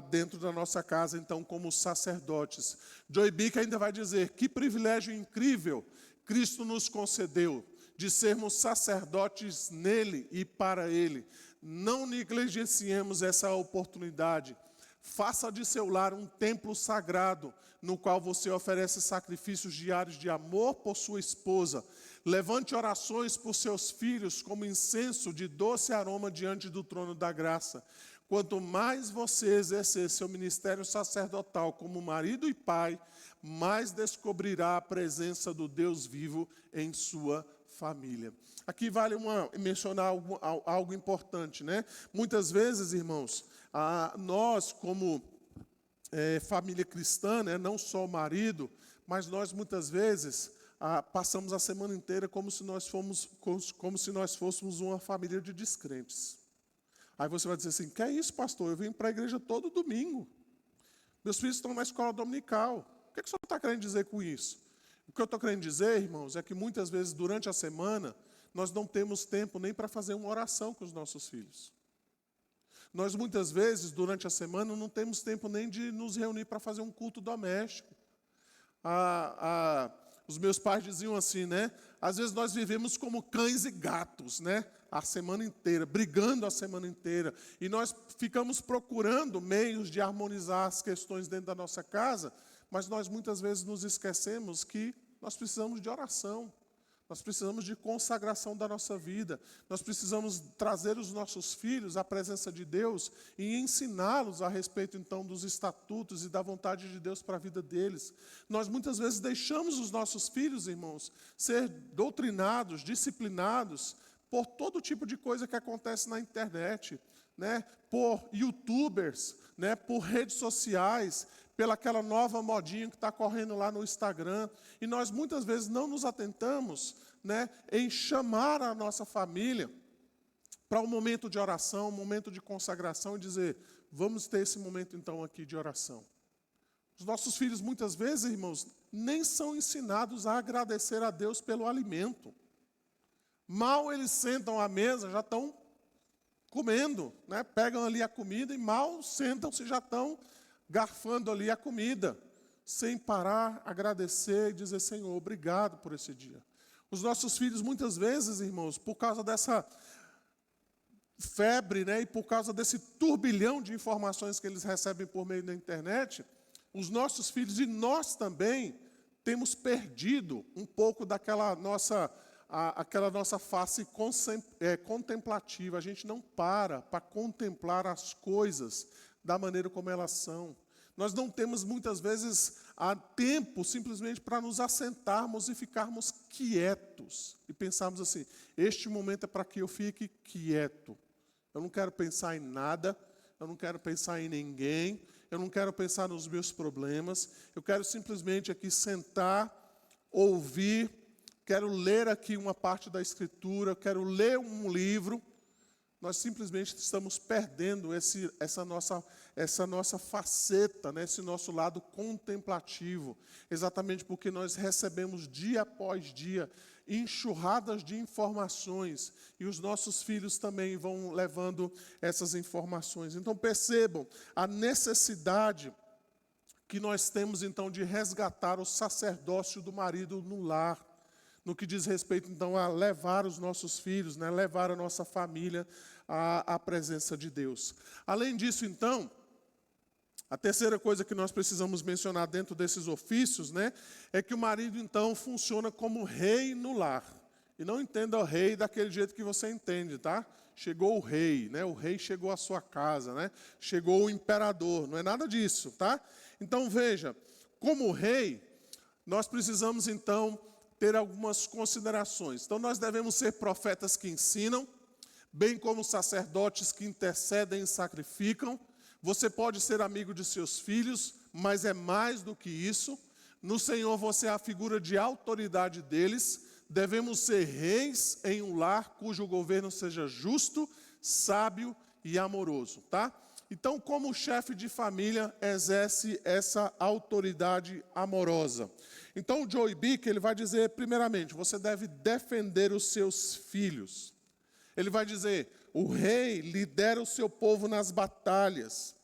S1: dentro da nossa casa, então, como sacerdotes. Joy Bick ainda vai dizer: que privilégio incrível Cristo nos concedeu de sermos sacerdotes nele e para ele. Não negligenciemos essa oportunidade. Faça de seu lar um templo sagrado, no qual você oferece sacrifícios diários de amor por sua esposa. Levante orações por seus filhos como incenso de doce aroma diante do trono da graça. Quanto mais você exercer seu ministério sacerdotal como marido e pai, mais descobrirá a presença do Deus vivo em sua família. Aqui vale mencionar algo importante, né? Muitas vezes, irmãos, nós como família cristã, né, não só o marido, mas nós muitas vezes passamos a semana inteira como se nós fôssemos uma família de descrentes. Aí você vai dizer assim: que é isso, pastor? Eu vim para a igreja todo domingo. Meus filhos estão na escola dominical. O que o senhor está querendo dizer com isso? O que eu estou querendo dizer, irmãos, é que muitas vezes durante a semana nós não temos tempo nem para fazer uma oração com os nossos filhos. Nós muitas vezes durante a semana não temos tempo nem de nos reunir para fazer um culto doméstico. Os meus pais diziam assim, né? Às vezes nós vivemos como cães e gatos, né? A semana inteira, brigando a semana inteira. E nós ficamos procurando meios de harmonizar as questões dentro da nossa casa, mas nós muitas vezes nos esquecemos que nós precisamos de oração. Nós precisamos de consagração da nossa vida. Nós precisamos trazer os nossos filhos à presença de Deus e ensiná-los a respeito, então, dos estatutos e da vontade de Deus para a vida deles. Nós, muitas vezes, deixamos os nossos filhos, irmãos, ser doutrinados, disciplinados por todo tipo de coisa que acontece na internet, né? Por youtubers, né? Por redes sociais, pelaquela nova modinha que está correndo lá no Instagram. E nós, muitas vezes, não nos atentamos, né, em chamar a nossa família para um momento de oração, um momento de consagração e dizer, vamos ter esse momento, então, aqui de oração. Os nossos filhos, muitas vezes, irmãos, nem são ensinados a agradecer a Deus pelo alimento. Mal eles sentam à mesa, já estão comendo, né? Pegam ali a comida e mal sentam-se, já estão garfando ali a comida, sem parar, agradecer e dizer, Senhor, obrigado por esse dia. Os nossos filhos, muitas vezes, irmãos, por causa dessa febre, né, e por causa desse turbilhão de informações que eles recebem por meio da internet, os nossos filhos e nós também temos perdido um pouco daquela nossa face contemplativa. A gente não para contemplar as coisas da maneira como elas são. Nós não temos, muitas vezes, tempo simplesmente para nos assentarmos e ficarmos quietos. E pensarmos assim, este momento é para que eu fique quieto. Eu não quero pensar em nada, eu não quero pensar em ninguém, eu não quero pensar nos meus problemas, eu quero simplesmente aqui sentar, ouvir, quero ler aqui uma parte da Escritura, quero ler um livro. Nós simplesmente estamos perdendo essa nossa faceta, né, esse nosso lado contemplativo, exatamente porque nós recebemos dia após dia enxurradas de informações e os nossos filhos também vão levando essas informações. Então percebam a necessidade que nós temos então de resgatar o sacerdócio do marido no lar, no que diz respeito, então, a levar os nossos filhos, né, levar a nossa família à presença de Deus. Além disso, então, a terceira coisa que nós precisamos mencionar dentro desses ofícios, né, é que o marido, então, funciona como rei no lar. E não entenda o rei daquele jeito que você entende, tá? Chegou o rei, né? O rei chegou à sua casa, né? Chegou o imperador, não é nada disso, tá? Então, veja, como rei, nós precisamos, então, ter algumas considerações. Então, nós devemos ser profetas que ensinam, bem como sacerdotes que intercedem e sacrificam. Você pode ser amigo de seus filhos, mas é mais do que isso. No Senhor, você é a figura de autoridade deles. Devemos ser reis em um lar cujo governo seja justo, sábio e amoroso, tá? Então, como chefe de família, exerce essa autoridade amorosa. Então, o Joey Bick, ele vai dizer, primeiramente, você deve defender os seus filhos. Ele vai dizer, o rei lidera o seu povo nas batalhas.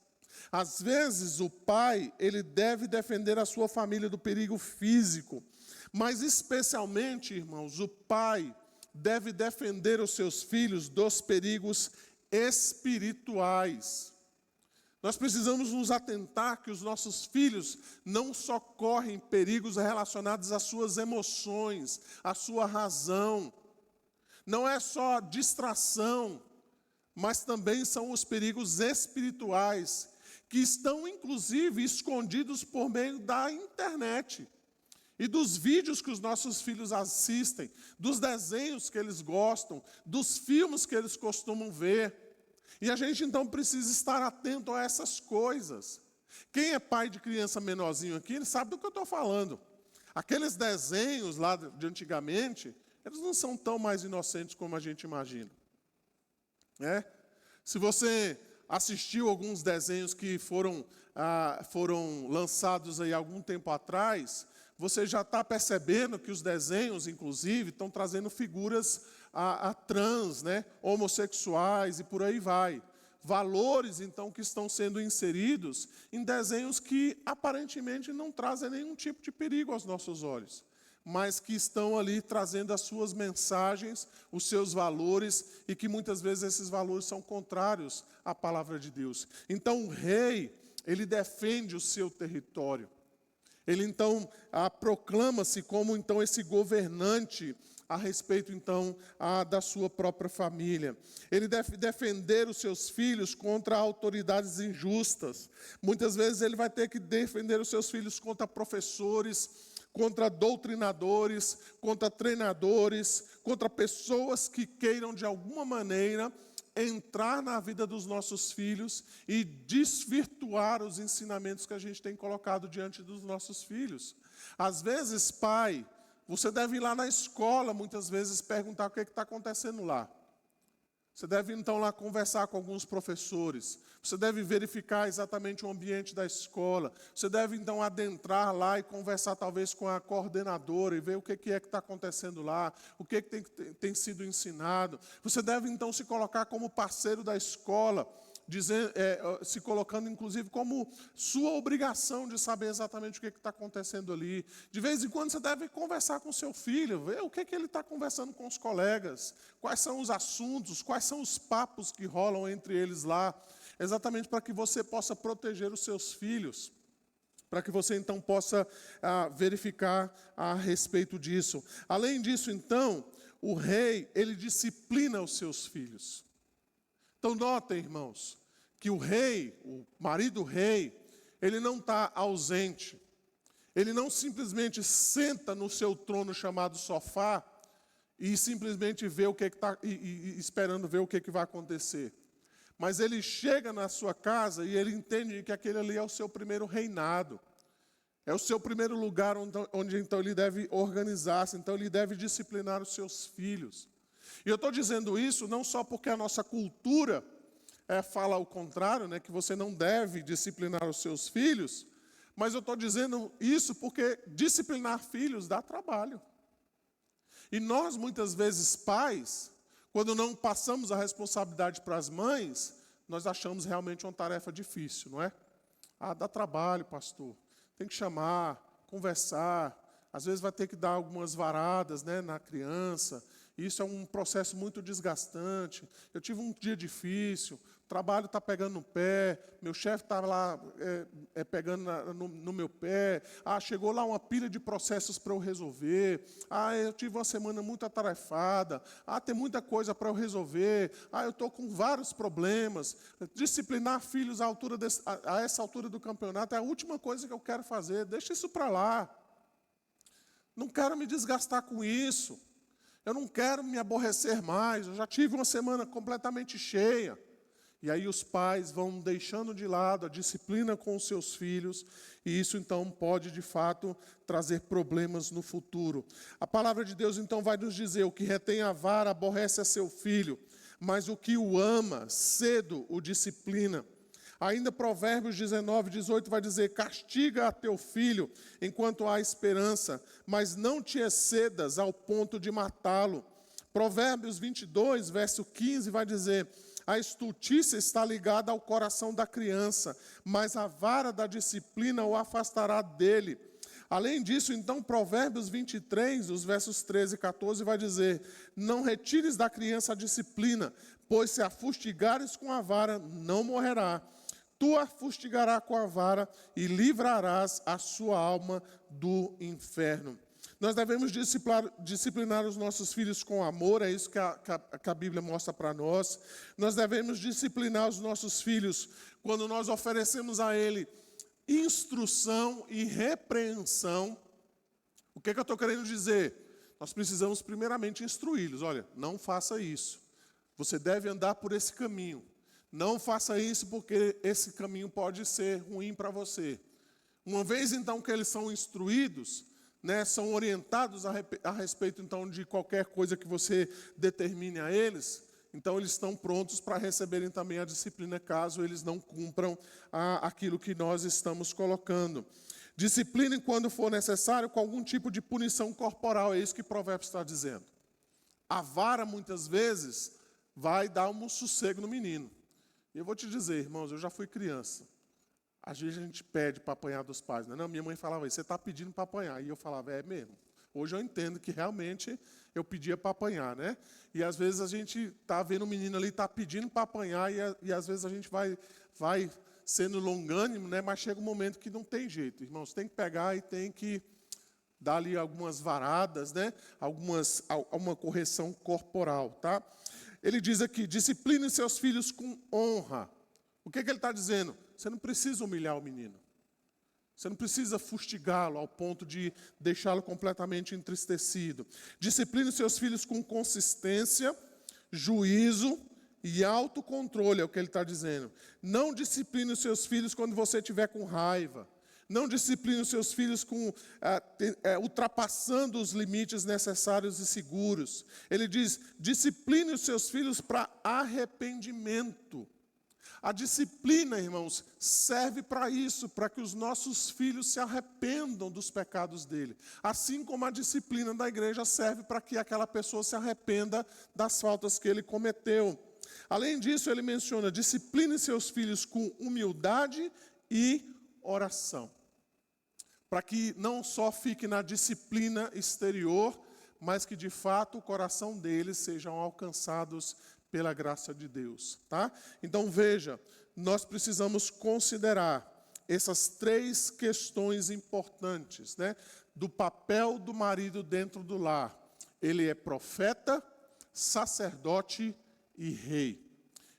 S1: Às vezes, o pai, ele deve defender a sua família do perigo físico. Mas, especialmente, irmãos, o pai deve defender os seus filhos dos perigos espirituais. Nós precisamos nos atentar que os nossos filhos não só correm perigos relacionados às suas emoções, à sua razão. Não é só distração, mas também são os perigos espirituais, que estão, inclusive, escondidos por meio da internet. E dos vídeos que os nossos filhos assistem, dos desenhos que eles gostam, dos filmes que eles costumam ver. E a gente, então, precisa estar atento a essas coisas. Quem é pai de criança menorzinho aqui, ele sabe do que eu estou falando. Aqueles desenhos lá de antigamente, eles não são tão mais inocentes como a gente imagina. Né? Se você assistiu alguns desenhos que foram lançados aí algum tempo atrás, você já está percebendo que os desenhos, inclusive, estão trazendo figuras trans, né, homossexuais e por aí vai. Valores, então, que estão sendo inseridos em desenhos que, aparentemente, não trazem nenhum tipo de perigo aos nossos olhos. mas que estão ali trazendo as suas mensagens, os seus valores, e que muitas vezes esses valores são contrários à palavra de Deus. Então o rei, ele defende o seu território. Ele então proclama-se como então esse governante a respeito então da sua própria família. Ele deve defender os seus filhos contra autoridades injustas. Muitas vezes ele vai ter que defender os seus filhos contra professores, contra doutrinadores, contra treinadores, contra pessoas que queiram de alguma maneira entrar na vida dos nossos filhos e desvirtuar os ensinamentos que a gente tem colocado diante dos nossos filhos. Às vezes, pai, você deve ir lá na escola, muitas vezes, perguntar o que está acontecendo lá. Você deve, então, lá conversar com alguns professores. Você deve verificar exatamente o ambiente da escola. Você deve, então, adentrar lá e conversar, talvez, com a coordenadora e ver o que é que está acontecendo lá, o que tem sido ensinado. Você deve, então, se colocar como parceiro da escola, se colocando, inclusive, como sua obrigação de saber exatamente o que está acontecendo ali. De vez em quando, você deve conversar com seu filho, ver o que ele está conversando com os colegas, quais são os assuntos, quais são os papos que rolam entre eles lá, exatamente para que você possa proteger os seus filhos, para que você, então, possa verificar a respeito disso. Além disso, então, o rei, ele disciplina os seus filhos. Então, notem, irmãos, que o rei, o marido rei, ele não está ausente. Ele não simplesmente senta no seu trono chamado sofá e simplesmente vê o que está esperando ver o que vai acontecer. Mas ele chega na sua casa e ele entende que aquele ali é o seu primeiro reinado. É o seu primeiro lugar onde então ele deve organizar-se, então ele deve disciplinar os seus filhos. E eu estou dizendo isso não só porque a nossa cultura fala o contrário, né, que você não deve disciplinar os seus filhos, mas eu estou dizendo isso porque disciplinar filhos dá trabalho. E nós, muitas vezes, pais, quando não passamos a responsabilidade para as mães, nós achamos realmente uma tarefa difícil, não é? Dá trabalho, pastor. Tem que chamar, conversar. Às vezes vai ter que dar algumas varadas, né, na criança. Isso é um processo muito desgastante. Eu tive um dia difícil, o trabalho está pegando no pé, meu chefe está lá pegando no meu pé. Chegou lá uma pilha de processos para eu resolver. Eu tive uma semana muito atarefada. Tem muita coisa para eu resolver. Eu estou com vários problemas. Disciplinar filhos a essa altura do campeonato é a última coisa que eu quero fazer. Deixa isso para lá. Não quero me desgastar com isso. Eu não quero me aborrecer mais, eu já tive uma semana completamente cheia. E aí os pais vão deixando de lado a disciplina com os seus filhos, e isso então pode, de fato, trazer problemas no futuro. A palavra de Deus então vai nos dizer: o que retém a vara aborrece a seu filho, mas o que o ama, cedo o disciplina. Ainda Provérbios 19, 18 vai dizer: castiga a teu filho enquanto há esperança, mas não te excedas ao ponto de matá-lo. Provérbios 22, verso 15 vai dizer: a estultícia está ligada ao coração da criança, mas a vara da disciplina o afastará dele. Além disso, então, Provérbios 23, os versos 13 e 14 vai dizer: não retires da criança a disciplina, pois se a fustigares com a vara, não morrerá. Tu a fustigarás com a vara e livrarás a sua alma do inferno. Nós devemos disciplinar os nossos filhos com amor, é isso que a Bíblia mostra para nós. Nós devemos disciplinar os nossos filhos quando nós oferecemos a ele instrução e repreensão. O que eu estou querendo dizer? Nós precisamos primeiramente instruí-los. Olha, não faça isso. Você deve andar por esse caminho. Não faça isso porque esse caminho pode ser ruim para você. Uma vez então que eles são instruídos, né, são orientados a respeito então de qualquer coisa que você determine a eles, então eles estão prontos para receberem também a disciplina caso eles não cumpram aquilo que nós estamos colocando. Disciplinem quando for necessário com algum tipo de punição corporal, é isso que Provérbios está dizendo. A vara muitas vezes vai dar um sossego no menino. E eu vou te dizer, irmãos, eu já fui criança. Às vezes a gente pede para apanhar dos pais. Não, minha mãe falava isso: você está pedindo para apanhar. E eu falava: é mesmo. Hoje eu entendo que realmente eu pedia para apanhar, né? E às vezes a gente está vendo o menino ali, está pedindo para apanhar, e às vezes a gente vai sendo longânimo, né? Mas chega um momento que não tem jeito, irmãos. Tem que pegar e tem que dar ali algumas varadas, né? Alguma correção corporal, tá? Ele diz aqui, discipline seus filhos com honra. O que ele está dizendo? Você não precisa humilhar o menino. Você não precisa fustigá-lo ao ponto de deixá-lo completamente entristecido. Discipline seus filhos com consistência, juízo e autocontrole, é o que ele está dizendo. Não discipline os seus filhos quando você estiver com raiva. Não discipline os seus filhos ultrapassando os limites necessários e seguros. Ele diz, discipline os seus filhos para arrependimento. A disciplina, irmãos, serve para isso, para que os nossos filhos se arrependam dos pecados dele. Assim como a disciplina da igreja serve para que aquela pessoa se arrependa das faltas que ele cometeu. Além disso, ele menciona, discipline seus filhos com humildade e oração. Para que não só fique na disciplina exterior, mas que de fato o coração deles sejam alcançados pela graça de Deus, tá? Então veja, nós precisamos considerar essas 3 questões importantes, né? Do papel do marido dentro do lar. Ele é profeta, sacerdote e rei.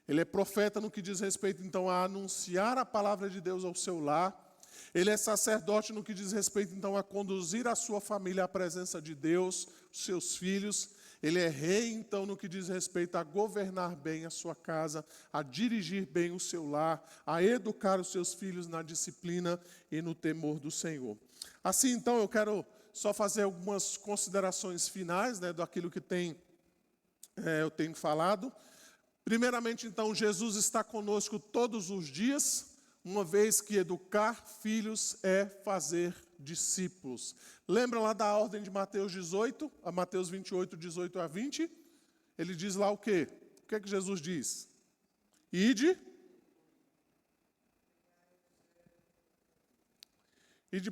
S1: Ele é profeta no que diz respeito, então, a anunciar a palavra de Deus ao seu lar. Ele é sacerdote no que diz respeito, então, a conduzir a sua família à presença de Deus, os seus filhos. Ele é rei, então, no que diz respeito a governar bem a sua casa, a dirigir bem o seu lar, a educar os seus filhos na disciplina e no temor do Senhor. Assim, então, eu quero só fazer algumas considerações finais, né, daquilo que eu tenho falado. Primeiramente, então, Jesus está conosco todos os dias, uma vez que educar filhos é fazer discípulos. Lembra lá da ordem de Mateus 18, a Mateus 28, 18 a 20? Ele diz lá o quê? O que é que Jesus diz? Ide,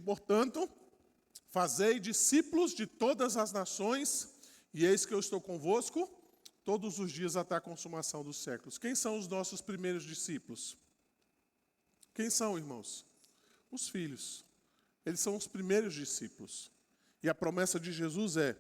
S1: portanto, fazei discípulos de todas as nações, e eis que eu estou convosco todos os dias até a consumação dos séculos. Quem são os nossos primeiros discípulos? Quem são, irmãos? Os filhos. Eles são os primeiros discípulos. E a promessa de Jesus é,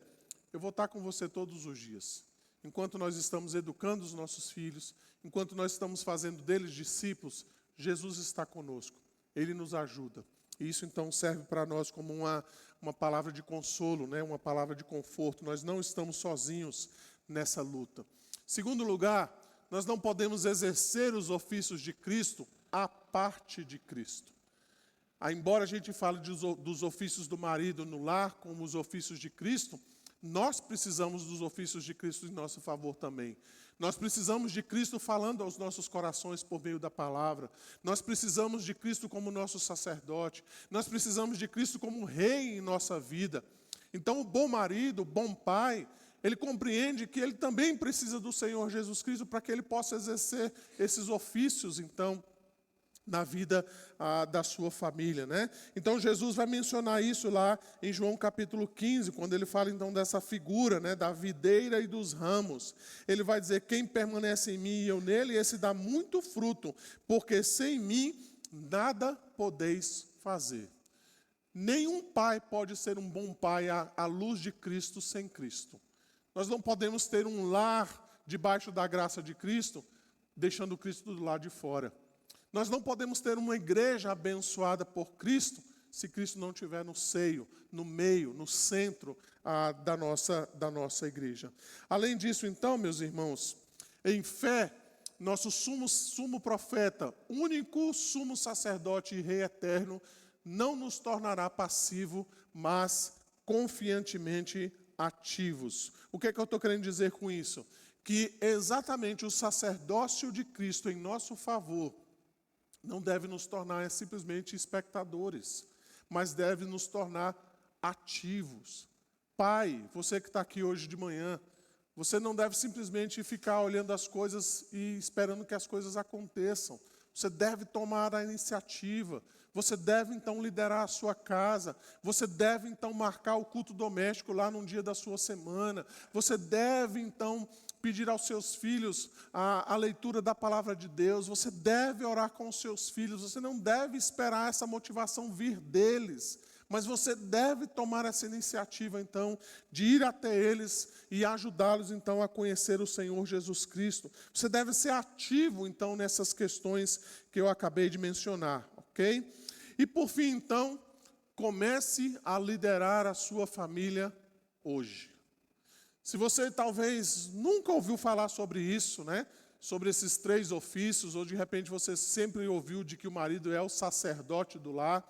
S1: eu vou estar com você todos os dias. Enquanto nós estamos educando os nossos filhos, enquanto nós estamos fazendo deles discípulos, Jesus está conosco. Ele nos ajuda. E isso, então, serve para nós como uma palavra de consolo, né? Uma palavra de conforto. Nós não estamos sozinhos nessa luta. Segundo lugar, nós não podemos exercer os ofícios de Cristo à parte de Cristo. Embora a gente fale dos ofícios do marido no lar, como os ofícios de Cristo, nós precisamos dos ofícios de Cristo em nosso favor também. Nós precisamos de Cristo falando aos nossos corações por meio da palavra. Nós precisamos de Cristo como nosso sacerdote. Nós precisamos de Cristo como rei em nossa vida. Então, o bom marido, o bom pai, ele compreende que ele também precisa do Senhor Jesus Cristo para que ele possa exercer esses ofícios, então, na vida da sua família, né? Então Jesus vai mencionar isso lá em João capítulo 15, quando ele fala então dessa figura, né, da videira e dos ramos. Ele vai dizer, quem permanece em mim e eu nele, esse dá muito fruto, porque sem mim nada podeis fazer. Nenhum pai pode ser um bom pai à luz de Cristo sem Cristo. Nós não podemos ter um lar debaixo da graça de Cristo, deixando Cristo do lado de fora. Nós não podemos ter uma igreja abençoada por Cristo se Cristo não estiver no seio, no meio, no centro da nossa igreja. Além disso, então, meus irmãos, em fé, nosso sumo profeta, único sumo sacerdote e rei eterno, não nos tornará passivo, mas confiantemente ativos. O que é que eu estou querendo dizer com isso? Que exatamente o sacerdócio de Cristo em nosso favor não deve nos tornar simplesmente espectadores, mas deve nos tornar ativos. Pai, você que está aqui hoje de manhã, você não deve simplesmente ficar olhando as coisas e esperando que as coisas aconteçam. Você deve tomar a iniciativa. Você deve, então, liderar a sua casa. Você deve, então, marcar o culto doméstico lá num dia da sua semana. Você deve, então, pedir aos seus filhos a leitura da palavra de Deus. Você deve orar com os seus filhos. Você não deve esperar essa motivação vir deles. Mas você deve tomar essa iniciativa, então, de ir até eles e ajudá-los, então, a conhecer o Senhor Jesus Cristo. Você deve ser ativo, então, nessas questões que eu acabei de mencionar, ok? E, por fim, então, comece a liderar a sua família hoje. Se você, talvez, nunca ouviu falar sobre isso, né? Sobre esses 3 ofícios, ou, de repente, você sempre ouviu de que o marido é o sacerdote do lar,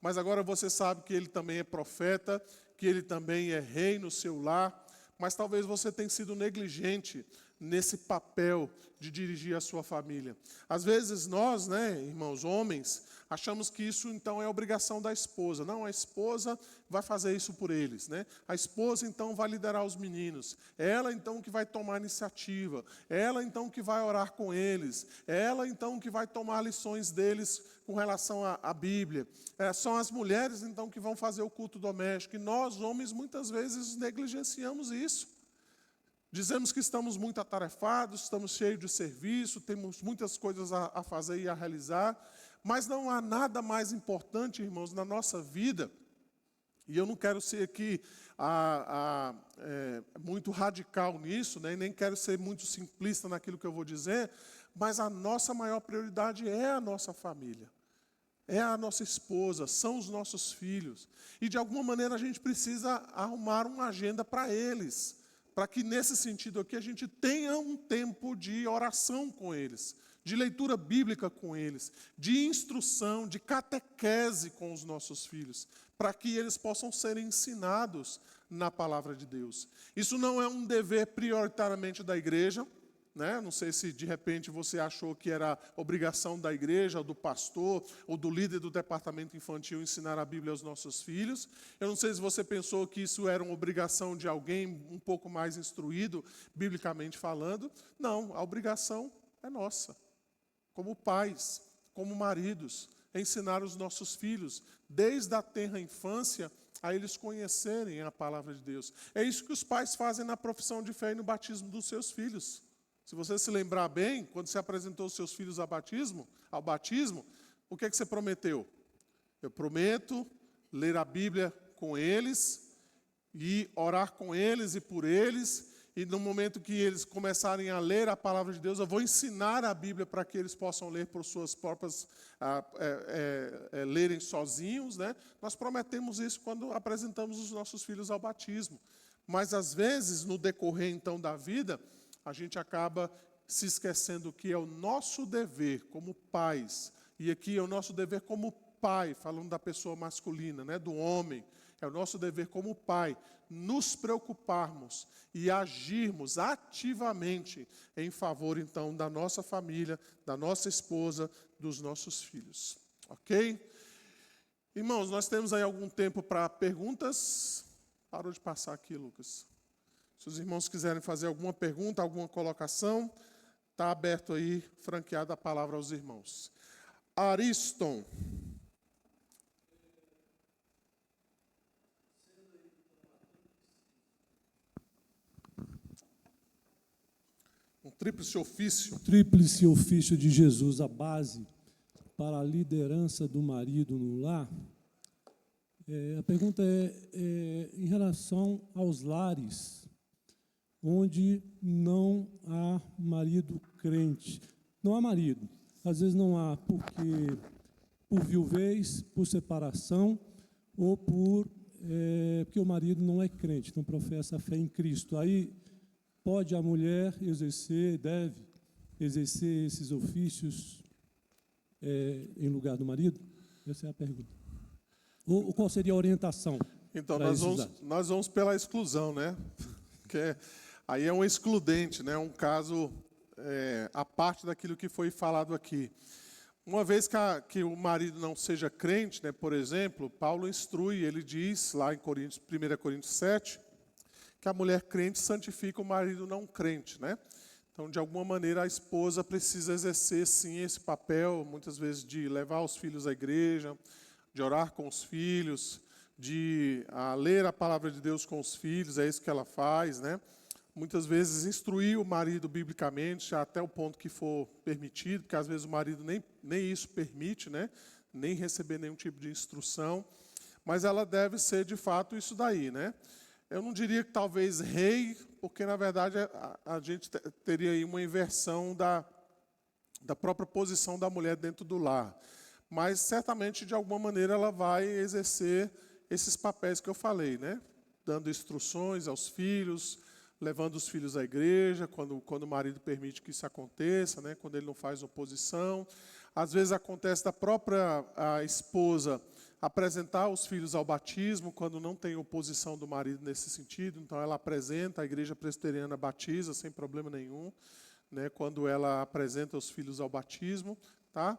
S1: mas agora você sabe que ele também é profeta, que ele também é rei no seu lar, mas talvez você tenha sido negligente nesse papel de dirigir a sua família. Às vezes nós, né, irmãos, homens, achamos que isso então é obrigação da esposa. Não, a esposa vai fazer isso por eles, né? A esposa então vai liderar os meninos. É ela então que vai tomar a iniciativa. É ela então que vai orar com eles. É ela então que vai tomar lições deles com relação à Bíblia. São as mulheres então que vão fazer o culto doméstico. E nós, homens, muitas vezes negligenciamos isso. Dizemos que estamos muito atarefados, estamos cheios de serviço, temos muitas coisas a fazer e a realizar, mas não há nada mais importante, irmãos, na nossa vida, e eu não quero ser aqui muito radical nisso, né, e nem quero ser muito simplista naquilo que eu vou dizer, mas a nossa maior prioridade é a nossa família. É a nossa esposa, são os nossos filhos. E, de alguma maneira, a gente precisa arrumar uma agenda para eles, para que, nesse sentido aqui, a gente tenha um tempo de oração com eles, de leitura bíblica com eles, de instrução, de catequese com os nossos filhos, para que eles possam ser ensinados na palavra de Deus. Isso não é um dever prioritariamente da igreja, né? Não sei se de repente você achou que era obrigação da igreja, ou do pastor, ou do líder do departamento infantil ensinar a Bíblia aos nossos filhos. Eu não sei se você pensou que isso era uma obrigação de alguém um pouco mais instruído, biblicamente falando. Não, a obrigação é nossa, como pais, como maridos, ensinar os nossos filhos, desde a tenra infância, a eles conhecerem a palavra de Deus. É isso que os pais fazem na profissão de fé e no batismo dos seus filhos. Se você se lembrar bem, quando você apresentou os seus filhos ao batismo, o que é que você prometeu? Eu prometo ler a Bíblia com eles e orar com eles e por eles, e no momento que eles começarem a ler a palavra de Deus, eu vou ensinar a Bíblia para que eles possam ler por suas próprias, lerem sozinhos, né? Nós prometemos isso quando apresentamos os nossos filhos ao batismo. Mas, às vezes, no decorrer, então, da vida, a gente acaba se esquecendo que é o nosso dever como pais, e aqui é o nosso dever como pai, falando da pessoa masculina, né, do homem, é o nosso dever como pai, nos preocuparmos e agirmos ativamente em favor, então, da nossa família, da nossa esposa, dos nossos filhos. Ok? Irmãos, nós temos aí algum tempo para perguntas. Parou de passar aqui, Lucas. Se os irmãos quiserem fazer alguma pergunta, alguma colocação, está aberto aí, franqueada a palavra aos irmãos. Ariston. Um tríplice ofício.
S7: O tríplice ofício de Jesus, a base para a liderança do marido no lar. A pergunta é em relação aos lares onde não há marido crente. Não há marido. Às vezes não há porque por viuvez, por separação, ou porque o marido não é crente, não professa a fé em Cristo. Aí pode a mulher exercer, deve exercer esses ofícios em lugar do marido? Essa é a pergunta. Ou qual seria a orientação?
S1: Então, nós vamos pela exclusão, né? Aí é um excludente, né? Um caso à parte daquilo que foi falado aqui. Uma vez que o marido não seja crente, né, por exemplo, Paulo instrui, ele diz lá em 1 Coríntios 7, que a mulher crente santifica o marido não crente, né? Então, de alguma maneira, a esposa precisa exercer, sim, esse papel, muitas vezes, de levar os filhos à igreja, de orar com os filhos, de ler a palavra de Deus com os filhos, é isso que ela faz, né? Muitas vezes instruir o marido biblicamente até o ponto que for permitido, porque às vezes o marido nem isso permite, né? Nem receber nenhum tipo de instrução, mas ela deve ser de fato isso daí, né? Eu não diria que talvez rei, porque na verdade a gente teria aí uma inversão da própria posição da mulher dentro do lar, mas certamente de alguma maneira ela vai exercer esses papéis que eu falei, né? Dando instruções aos filhos, levando os filhos à igreja, quando o marido permite que isso aconteça, né? Quando ele não faz oposição. Às vezes acontece da própria esposa apresentar os filhos ao batismo, quando não tem oposição do marido nesse sentido. Então, ela apresenta, a igreja presbiteriana batiza sem problema nenhum, né? Quando ela apresenta os filhos ao batismo. Tá?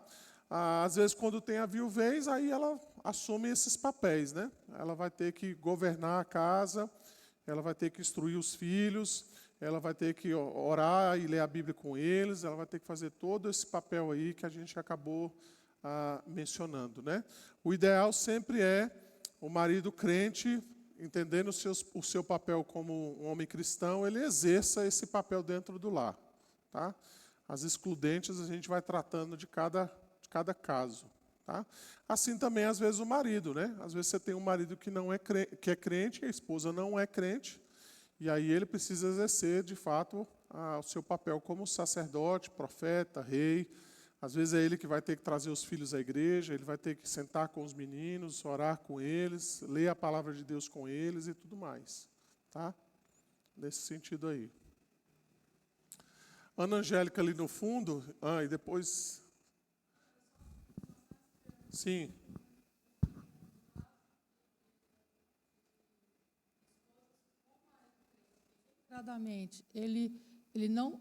S1: Às vezes, quando tem a viuvez, aí ela assume esses papéis, né? Ela vai ter que governar a casa, ela vai ter que instruir os filhos, ela vai ter que orar e ler a Bíblia com eles, ela vai ter que fazer todo esse papel aí que a gente acabou mencionando, né? O ideal sempre é o marido crente, entendendo o seu papel como um homem cristão, ele exerça esse papel dentro do lar. Tá? As excludentes a gente vai tratando de cada caso. Tá? Assim também, às vezes, o marido, né? Às vezes você tem um marido que é crente, e a esposa não é crente, e aí ele precisa exercer, de fato, o seu papel como sacerdote, profeta, rei. Às vezes é ele que vai ter que trazer os filhos à igreja, ele vai ter que sentar com os meninos, orar com eles, ler a palavra de Deus com eles e tudo mais. Tá? Nesse sentido aí. Ana Angélica ali no fundo, e depois... Sim.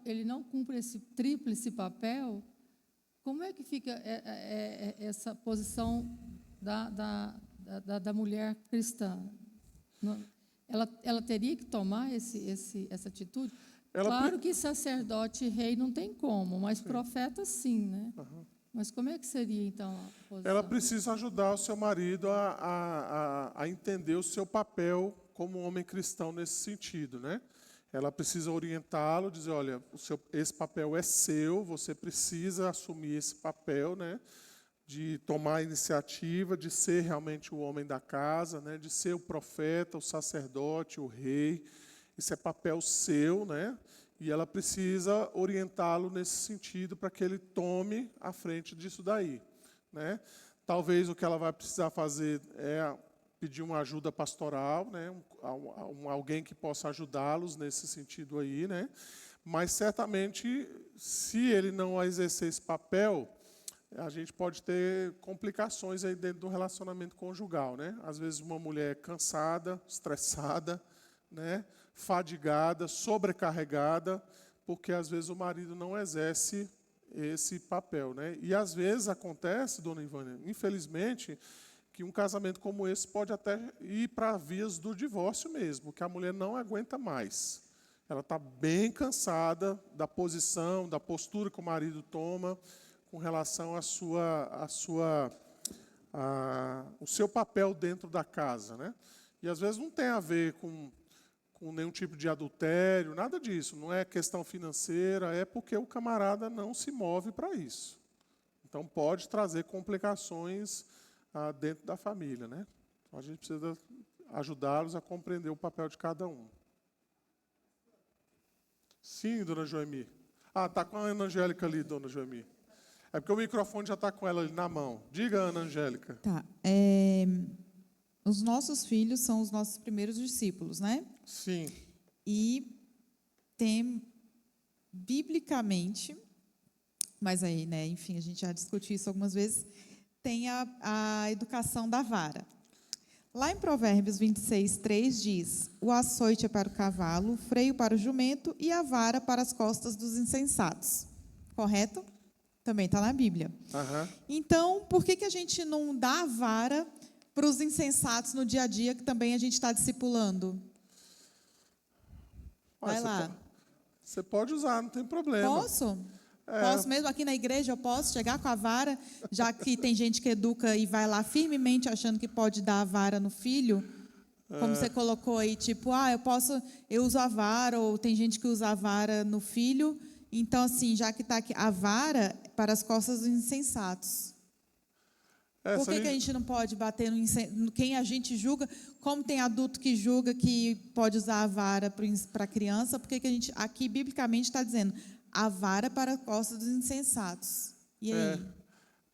S9: Ele não cumpre esse tríplice papel. Como é que fica essa posição da mulher cristã? Ela teria que tomar essa atitude? Claro que sacerdote e rei não tem como, mas profeta sim, né?
S1: Uhum.
S9: Mas como é que seria, então, a posição?
S1: Ela precisa ajudar o seu marido a entender o seu papel como um homem cristão nesse sentido, né? Ela precisa orientá-lo, dizer, olha, esse papel é seu, você precisa assumir esse papel, né? De tomar a iniciativa, de ser realmente o homem da casa, né? De ser o profeta, o sacerdote, o rei. Isso é papel seu, né? E ela precisa orientá-lo nesse sentido para que ele tome a frente disso daí, né? Talvez o que ela vai precisar fazer é pedir uma ajuda pastoral, né? Alguém que possa ajudá-los nesse sentido aí, né? Mas certamente, se ele não exercer esse papel, a gente pode ter complicações aí dentro do relacionamento conjugal, né? Às vezes uma mulher cansada, estressada, né? Fadigada, sobrecarregada, porque às vezes o marido não exerce esse papel, né? E às vezes acontece, dona Ivânia, infelizmente, que um casamento como esse pode até ir para vias do divórcio mesmo, que a mulher não aguenta mais. Ela está bem cansada da posição, da postura que o marido toma com relação o seu papel dentro da casa, né? E às vezes não tem a ver com nenhum tipo de adultério, nada disso. Não é questão financeira, é porque o camarada não se move para isso. Então, pode trazer complicações dentro da família, né? Então, a gente precisa ajudá-los a compreender o papel de cada um. Sim, dona Joemi. Está com a Ana Angélica ali, dona Joemi. É porque o microfone já está com ela ali na mão. Diga, Ana Angélica.
S10: Tá. Os nossos filhos são os nossos primeiros discípulos, né?
S1: Sim.
S10: E tem, biblicamente, mas aí, né, enfim, a gente já discutiu isso algumas vezes, tem a educação da vara. Lá em Provérbios 26, 3 diz: o açoite é para o cavalo, o freio para o jumento e a vara para as costas dos insensatos. Correto? Também está na Bíblia.
S1: Uhum.
S10: Então, por que a gente não dá a vara para os insensatos no dia a dia, que também a gente está discipulando? Vai lá.
S1: Você pode usar, não tem problema.
S10: Posso? Posso mesmo, aqui na igreja eu posso chegar com a vara, já que tem gente que educa e vai lá firmemente achando que pode dar a vara no filho, como você colocou aí, tipo, eu uso a vara, ou tem gente que usa a vara no filho, então assim, já que está aqui a vara para as costas dos insensatos. Por que a gente não pode bater no quem a gente julga? Como tem adulto que julga que pode usar a vara para criança, por que a gente, aqui biblicamente está dizendo a vara para a costa dos insensatos? E aí?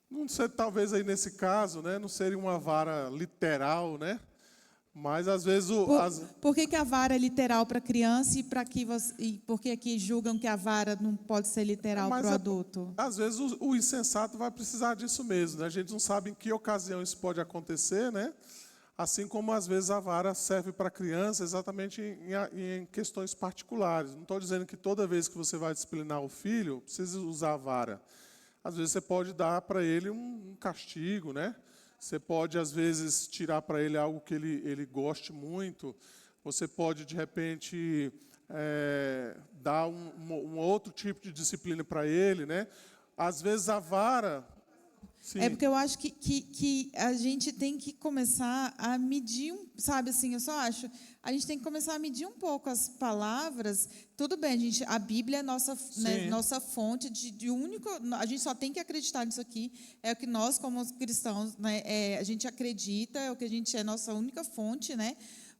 S1: Não sei, talvez aí nesse caso, né, não seria uma vara literal, né? Mas às vezes
S10: Por que a vara é literal para criança e por que aqui julgam que a vara não pode ser literal para o adulto?
S1: Às vezes o insensato vai precisar disso mesmo, né? A gente não sabe em que ocasião isso pode acontecer, né? Assim como às vezes a vara serve para a criança exatamente em questões particulares. Não estou dizendo que toda vez que você vai disciplinar o filho, precisa usar a vara. Às vezes você pode dar para ele um castigo, né? Você pode, às vezes, tirar para ele algo que ele goste muito. Você pode, de repente, dar um outro tipo de disciplina para ele, né? Às vezes a vara... Sim.
S10: É porque eu acho que a gente tem que começar a medir, sabe assim, eu só acho, a gente tem que começar a medir um pouco as palavras. Tudo bem, a Bíblia é nossa, né, nossa fonte de único, a gente só tem que acreditar nisso aqui, é o que nós, como cristãos, né, a gente acredita, é o que a gente é nossa única fonte, né?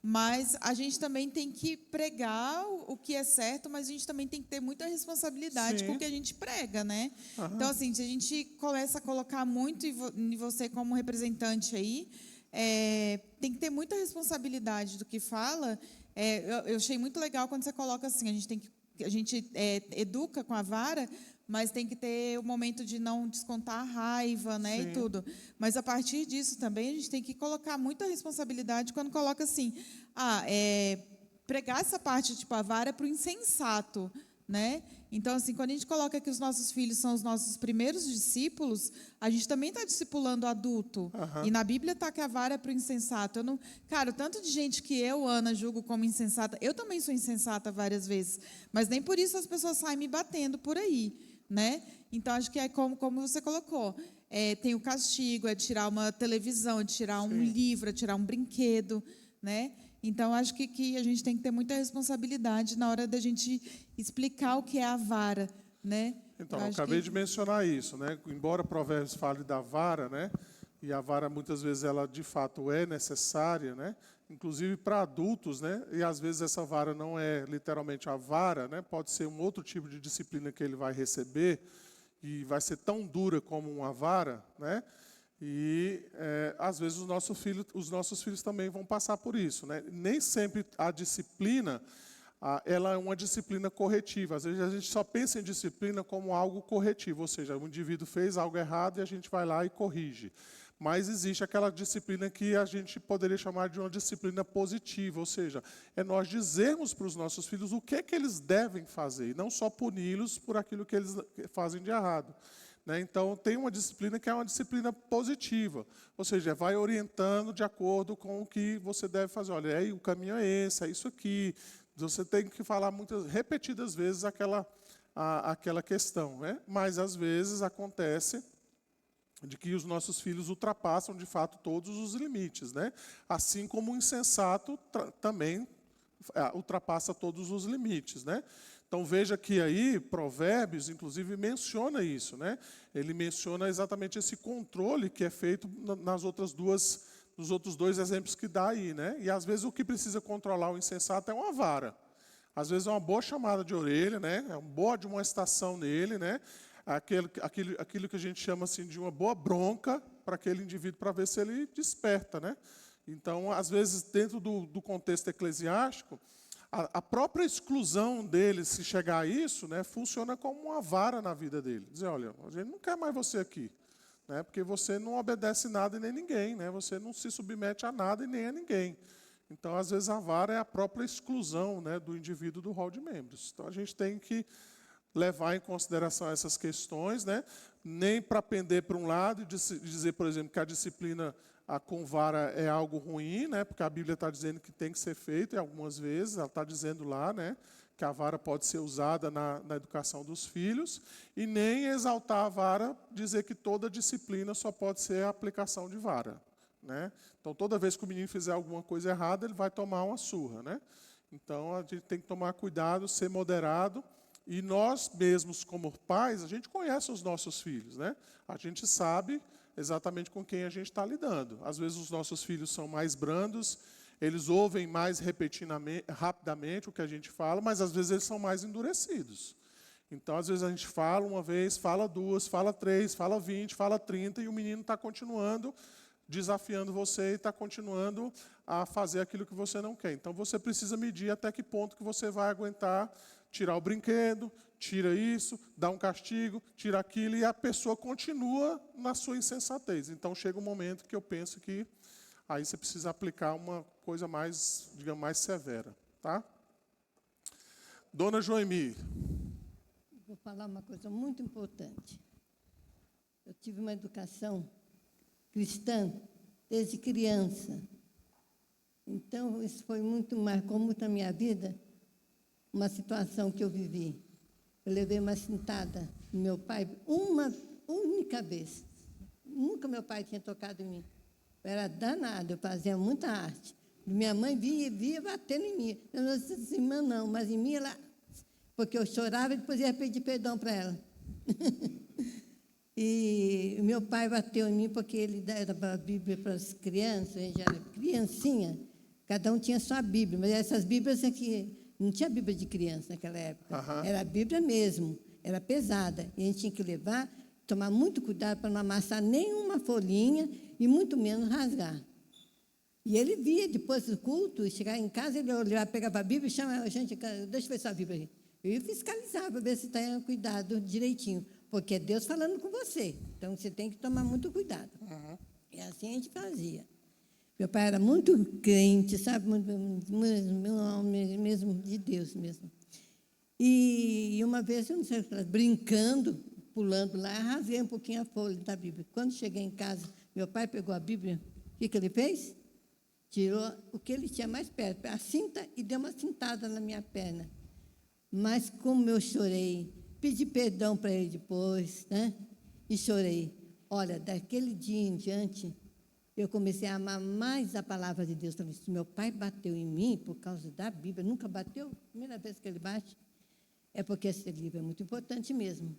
S10: Mas a gente também tem que pregar o que é certo, mas a gente também tem que ter muita responsabilidade com o que a gente prega, né? Então, assim, se a gente começa a colocar muito em você como representante aí, tem que ter muita responsabilidade do que fala. Eu achei muito legal quando você coloca assim, a gente educa com a vara, mas tem que ter o momento de não descontar a raiva, né, e tudo. Mas, a partir disso também, a gente tem que colocar muita responsabilidade quando coloca assim, pregar essa parte, tipo, a vara para o insensato, né? Então, assim, quando a gente coloca que os nossos filhos são os nossos primeiros discípulos, a gente também está discipulando o adulto. E na Bíblia está que a vara é para o insensato. Cara, o tanto de gente que eu, Ana, julgo como insensata, eu também sou insensata várias vezes, mas nem por isso as pessoas saem me batendo por aí, né? Então, acho que é como você colocou. Tem o castigo, é tirar uma televisão, é tirar um livro, é tirar um brinquedo, né? Então, acho que a gente tem que ter muita responsabilidade na hora da gente explicar o que é a vara, né?
S1: Então, eu acabei de mencionar isso, né? Embora Provérbios fale da vara, né? E a vara, muitas vezes, ela de fato é necessária, né? Inclusive para adultos, né? E às vezes essa vara não é literalmente a vara, né? Pode ser um outro tipo de disciplina que ele vai receber e vai ser tão dura como uma vara, né? E às vezes os nossos filhos também vão passar por isso, né? Nem sempre a disciplina ela é uma disciplina corretiva. Às vezes a gente só pensa em disciplina como algo corretivo, ou seja, o indivíduo fez algo errado e a gente vai lá e corrige. Mas existe aquela disciplina que a gente poderia chamar de uma disciplina positiva, ou seja, é nós dizermos para os nossos filhos o que é que eles devem fazer, e não só puni-los por aquilo que eles fazem de errado. Né? Então, tem uma disciplina que é uma disciplina positiva, ou seja, vai orientando de acordo com o que você deve fazer. Olha, o caminho é esse, é isso aqui. Você tem que falar repetidas vezes aquela questão. Né? Mas, às vezes, acontece de que os nossos filhos ultrapassam, de fato, todos os limites. Né? Assim como o insensato também ultrapassa todos os limites. Né? Então, veja que aí, Provérbios, inclusive, menciona isso. Né? Ele menciona exatamente esse controle que é feito nos outros dois exemplos que dá aí. Né? E, às vezes, o que precisa controlar o insensato é uma vara. Às vezes, é uma boa chamada de orelha, né? É uma boa admoestação nele, né? Aquilo que a gente chama assim, de uma boa bronca para aquele indivíduo, para ver se ele desperta. Né? Então, às vezes, dentro do contexto eclesiástico, a própria exclusão dele, se chegar a isso, né, funciona como uma vara na vida dele. Dizer, olha, a gente não quer mais você aqui, né, porque você não obedece nada e nem ninguém, né, você não se submete a nada e nem a ninguém. Então, às vezes, a vara é a própria exclusão, né, do indivíduo do rol de membros. Então, a gente tem que levar em consideração essas questões, né, nem para pender para um lado e dizer, por exemplo, que a disciplina com vara é algo ruim, né? Porque a Bíblia está dizendo que tem que ser feito, e algumas vezes ela está dizendo lá, né? que a vara pode ser usada na educação dos filhos, e nem exaltar a vara, dizer que toda disciplina só pode ser a aplicação de vara, né? Então, toda vez que o menino fizer alguma coisa errada, ele vai tomar uma surra, né? Então, a gente tem que tomar cuidado, ser moderado, e nós mesmos, como pais, a gente conhece os nossos filhos, né? A gente sabe exatamente com quem a gente está lidando. Às vezes, os nossos filhos são mais brandos, eles ouvem mais rapidamente o que a gente fala, mas às vezes eles são mais endurecidos. Então, às vezes a gente fala uma vez, fala duas, fala três, fala 20, fala 30, e o menino está continuando desafiando você e está continuando a fazer aquilo que você não quer. Então, você precisa medir até que ponto que você vai aguentar tirar o brinquedo, tira isso, dá um castigo, tira aquilo, e a pessoa continua na sua insensatez. Então, chega um momento que eu penso que aí você precisa aplicar uma coisa mais, digamos, mais severa, tá? Dona Joemir.
S5: Vou falar uma coisa muito importante. Eu tive uma educação cristã desde criança. Então, isso marcou muito a minha vida, uma situação que eu vivi. Eu levei uma cintada do meu pai uma única vez. Nunca meu pai tinha tocado em mim. Eu era danada, eu fazia muita arte. Minha mãe via batendo em mim. Eu não disse assim, não, mas em mim ela... Porque eu chorava e depois ia pedir perdão para ela. E meu pai bateu em mim porque ele dava a Bíblia para as crianças, a gente era criancinha, cada um tinha sua Bíblia, mas essas Bíblias aqui, não tinha Bíblia de criança naquela época, era a Bíblia mesmo, era pesada, e a gente tinha que levar, tomar muito cuidado para não amassar nenhuma folhinha e muito menos rasgar. E ele via, depois do culto, chegar em casa, ele olhava, pegava a Bíblia e chamava, gente, deixa eu ver sua Bíblia aí. Eu ia fiscalizar para ver se está cuidado direitinho, porque é Deus falando com você, então você tem que tomar muito cuidado. E assim a gente fazia. Meu pai era muito crente, sabe, mesmo de Deus mesmo. E uma vez, eu não sei, brincando, pulando lá, rasguei um pouquinho a folha da Bíblia. Quando cheguei em casa, meu pai pegou a Bíblia, o que ele fez? Tirou o que ele tinha mais perto, a cinta, e deu uma cintada na minha perna. Mas como eu chorei, pedi perdão para ele depois, né? E chorei. Olha, daquele dia em diante, eu comecei a amar mais a palavra de Deus. Falei, se meu pai bateu em mim por causa da Bíblia, nunca bateu, primeira vez que ele bate, é porque esse livro é muito importante mesmo.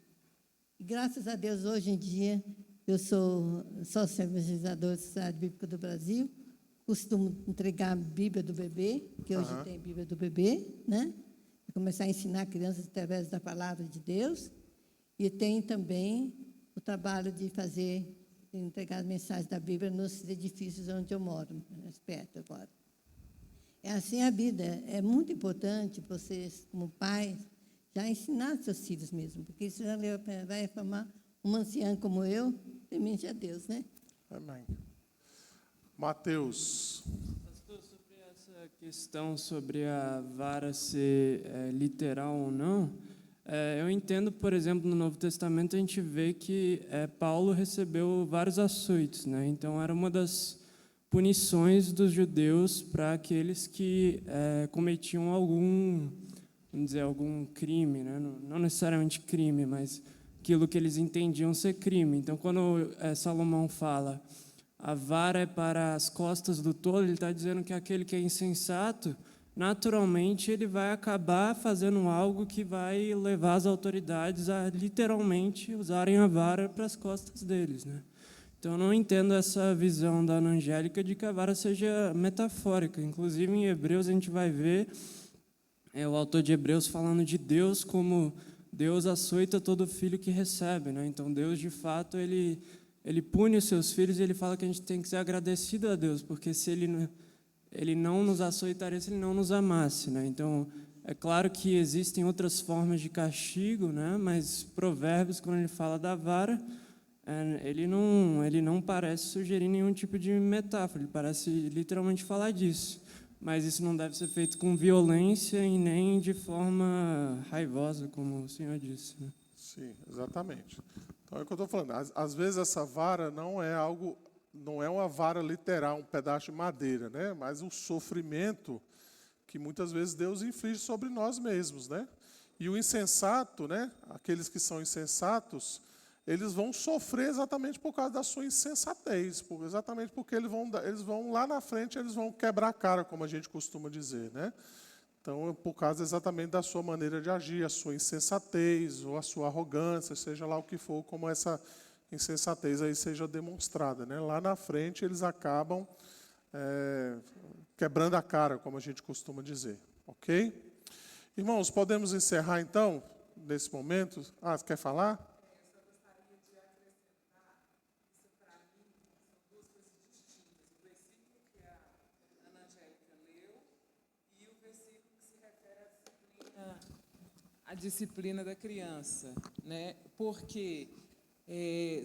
S5: E graças a Deus, hoje em dia, eu sou sócio evangelizador da Sociedade Bíblica do Brasil, costumo entregar a Bíblia do bebê, que hoje tem a Bíblia do bebê, né? Começar a ensinar crianças através da palavra de Deus, e tem também o trabalho de entregar as mensagens da Bíblia nos edifícios onde eu moro, mais perto agora. É assim a vida, é muito importante vocês, como pais, já ensinar seus filhos mesmo, porque isso já vai formar uma anciã como eu, temente a Deus, né?
S1: Amém. Mateus.
S11: Essa questão sobre a vara ser literal ou não, eu entendo, por exemplo, no Novo Testamento a gente vê que Paulo recebeu vários açoites, né? Então era uma das punições dos judeus para aqueles que cometiam algum, vamos dizer, algum crime, né? Não necessariamente crime, mas aquilo que eles entendiam ser crime. Então, quando Salomão fala a vara é para as costas do tolo, ele está dizendo que aquele que é insensato, naturalmente, ele vai acabar fazendo algo que vai levar as autoridades a, literalmente, usarem a vara para as costas deles, né? Então, eu não entendo essa visão da Ana Angélica de que a vara seja metafórica. Inclusive, em Hebreus, a gente vai ver o autor de Hebreus falando de Deus como Deus açoita todo filho que recebe, né? Então, Deus, de fato, ele pune os seus filhos, e ele fala que a gente tem que ser agradecido a Deus, porque se ele não nos açoitaria, se ele não nos amasse, né? Então, é claro que existem outras formas de castigo, né? Mas Provérbios, quando ele fala da vara, ele não parece sugerir nenhum tipo de metáfora, ele parece literalmente falar disso. Mas isso não deve ser feito com violência e nem de forma raivosa, como o senhor disse, né?
S1: Sim, exatamente. Então, é o que eu estou falando. Às vezes, essa vara não é uma vara literal, um pedaço de madeira, né? Mas o sofrimento que muitas vezes Deus inflige sobre nós mesmos, né? E o insensato, né? Aqueles que são insensatos, eles vão sofrer exatamente por causa da sua insensatez, exatamente porque eles vão lá na frente, eles vão quebrar a cara, como a gente costuma dizer, né? Então, por causa exatamente da sua maneira de agir, a sua insensatez ou a sua arrogância, seja lá o que for, como essa insensatez aí seja demonstrada, né? Lá na frente, eles acabam quebrando a cara, como a gente costuma dizer, ok? Irmãos, podemos encerrar então, nesse momento? Ah, quer falar?
S2: A disciplina da criança, né? Porque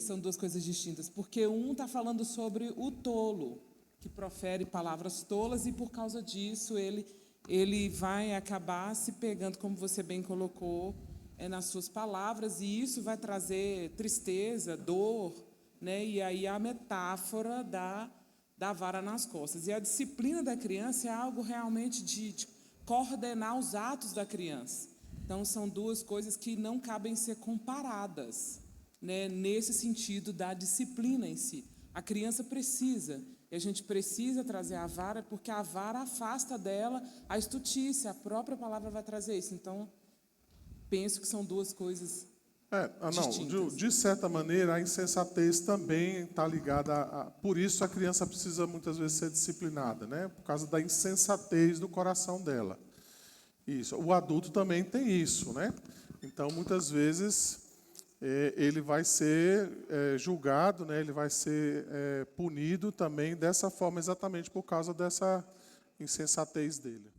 S2: são duas coisas distintas. Porque um está falando sobre o tolo, que profere palavras tolas, e por causa disso ele vai acabar se pegando, como você bem colocou, nas suas palavras, e isso vai trazer tristeza, dor, né? E aí a metáfora da vara nas costas. E a disciplina da criança é algo realmente de coordenar os atos da criança. Então, são duas coisas que não cabem ser comparadas, né, nesse sentido da disciplina em si. A criança precisa, e a gente precisa trazer a vara, porque a vara afasta dela a estutícia, a própria palavra vai trazer isso. Então, penso que são duas coisas distintas.
S1: De certa maneira, a insensatez também está ligada por isso a criança precisa muitas vezes ser disciplinada, né, por causa da insensatez do coração dela. Isso. O adulto também tem isso, né? Então, muitas vezes, ele vai ser julgado, né? Ele vai ser punido também dessa forma, exatamente por causa dessa insensatez dele.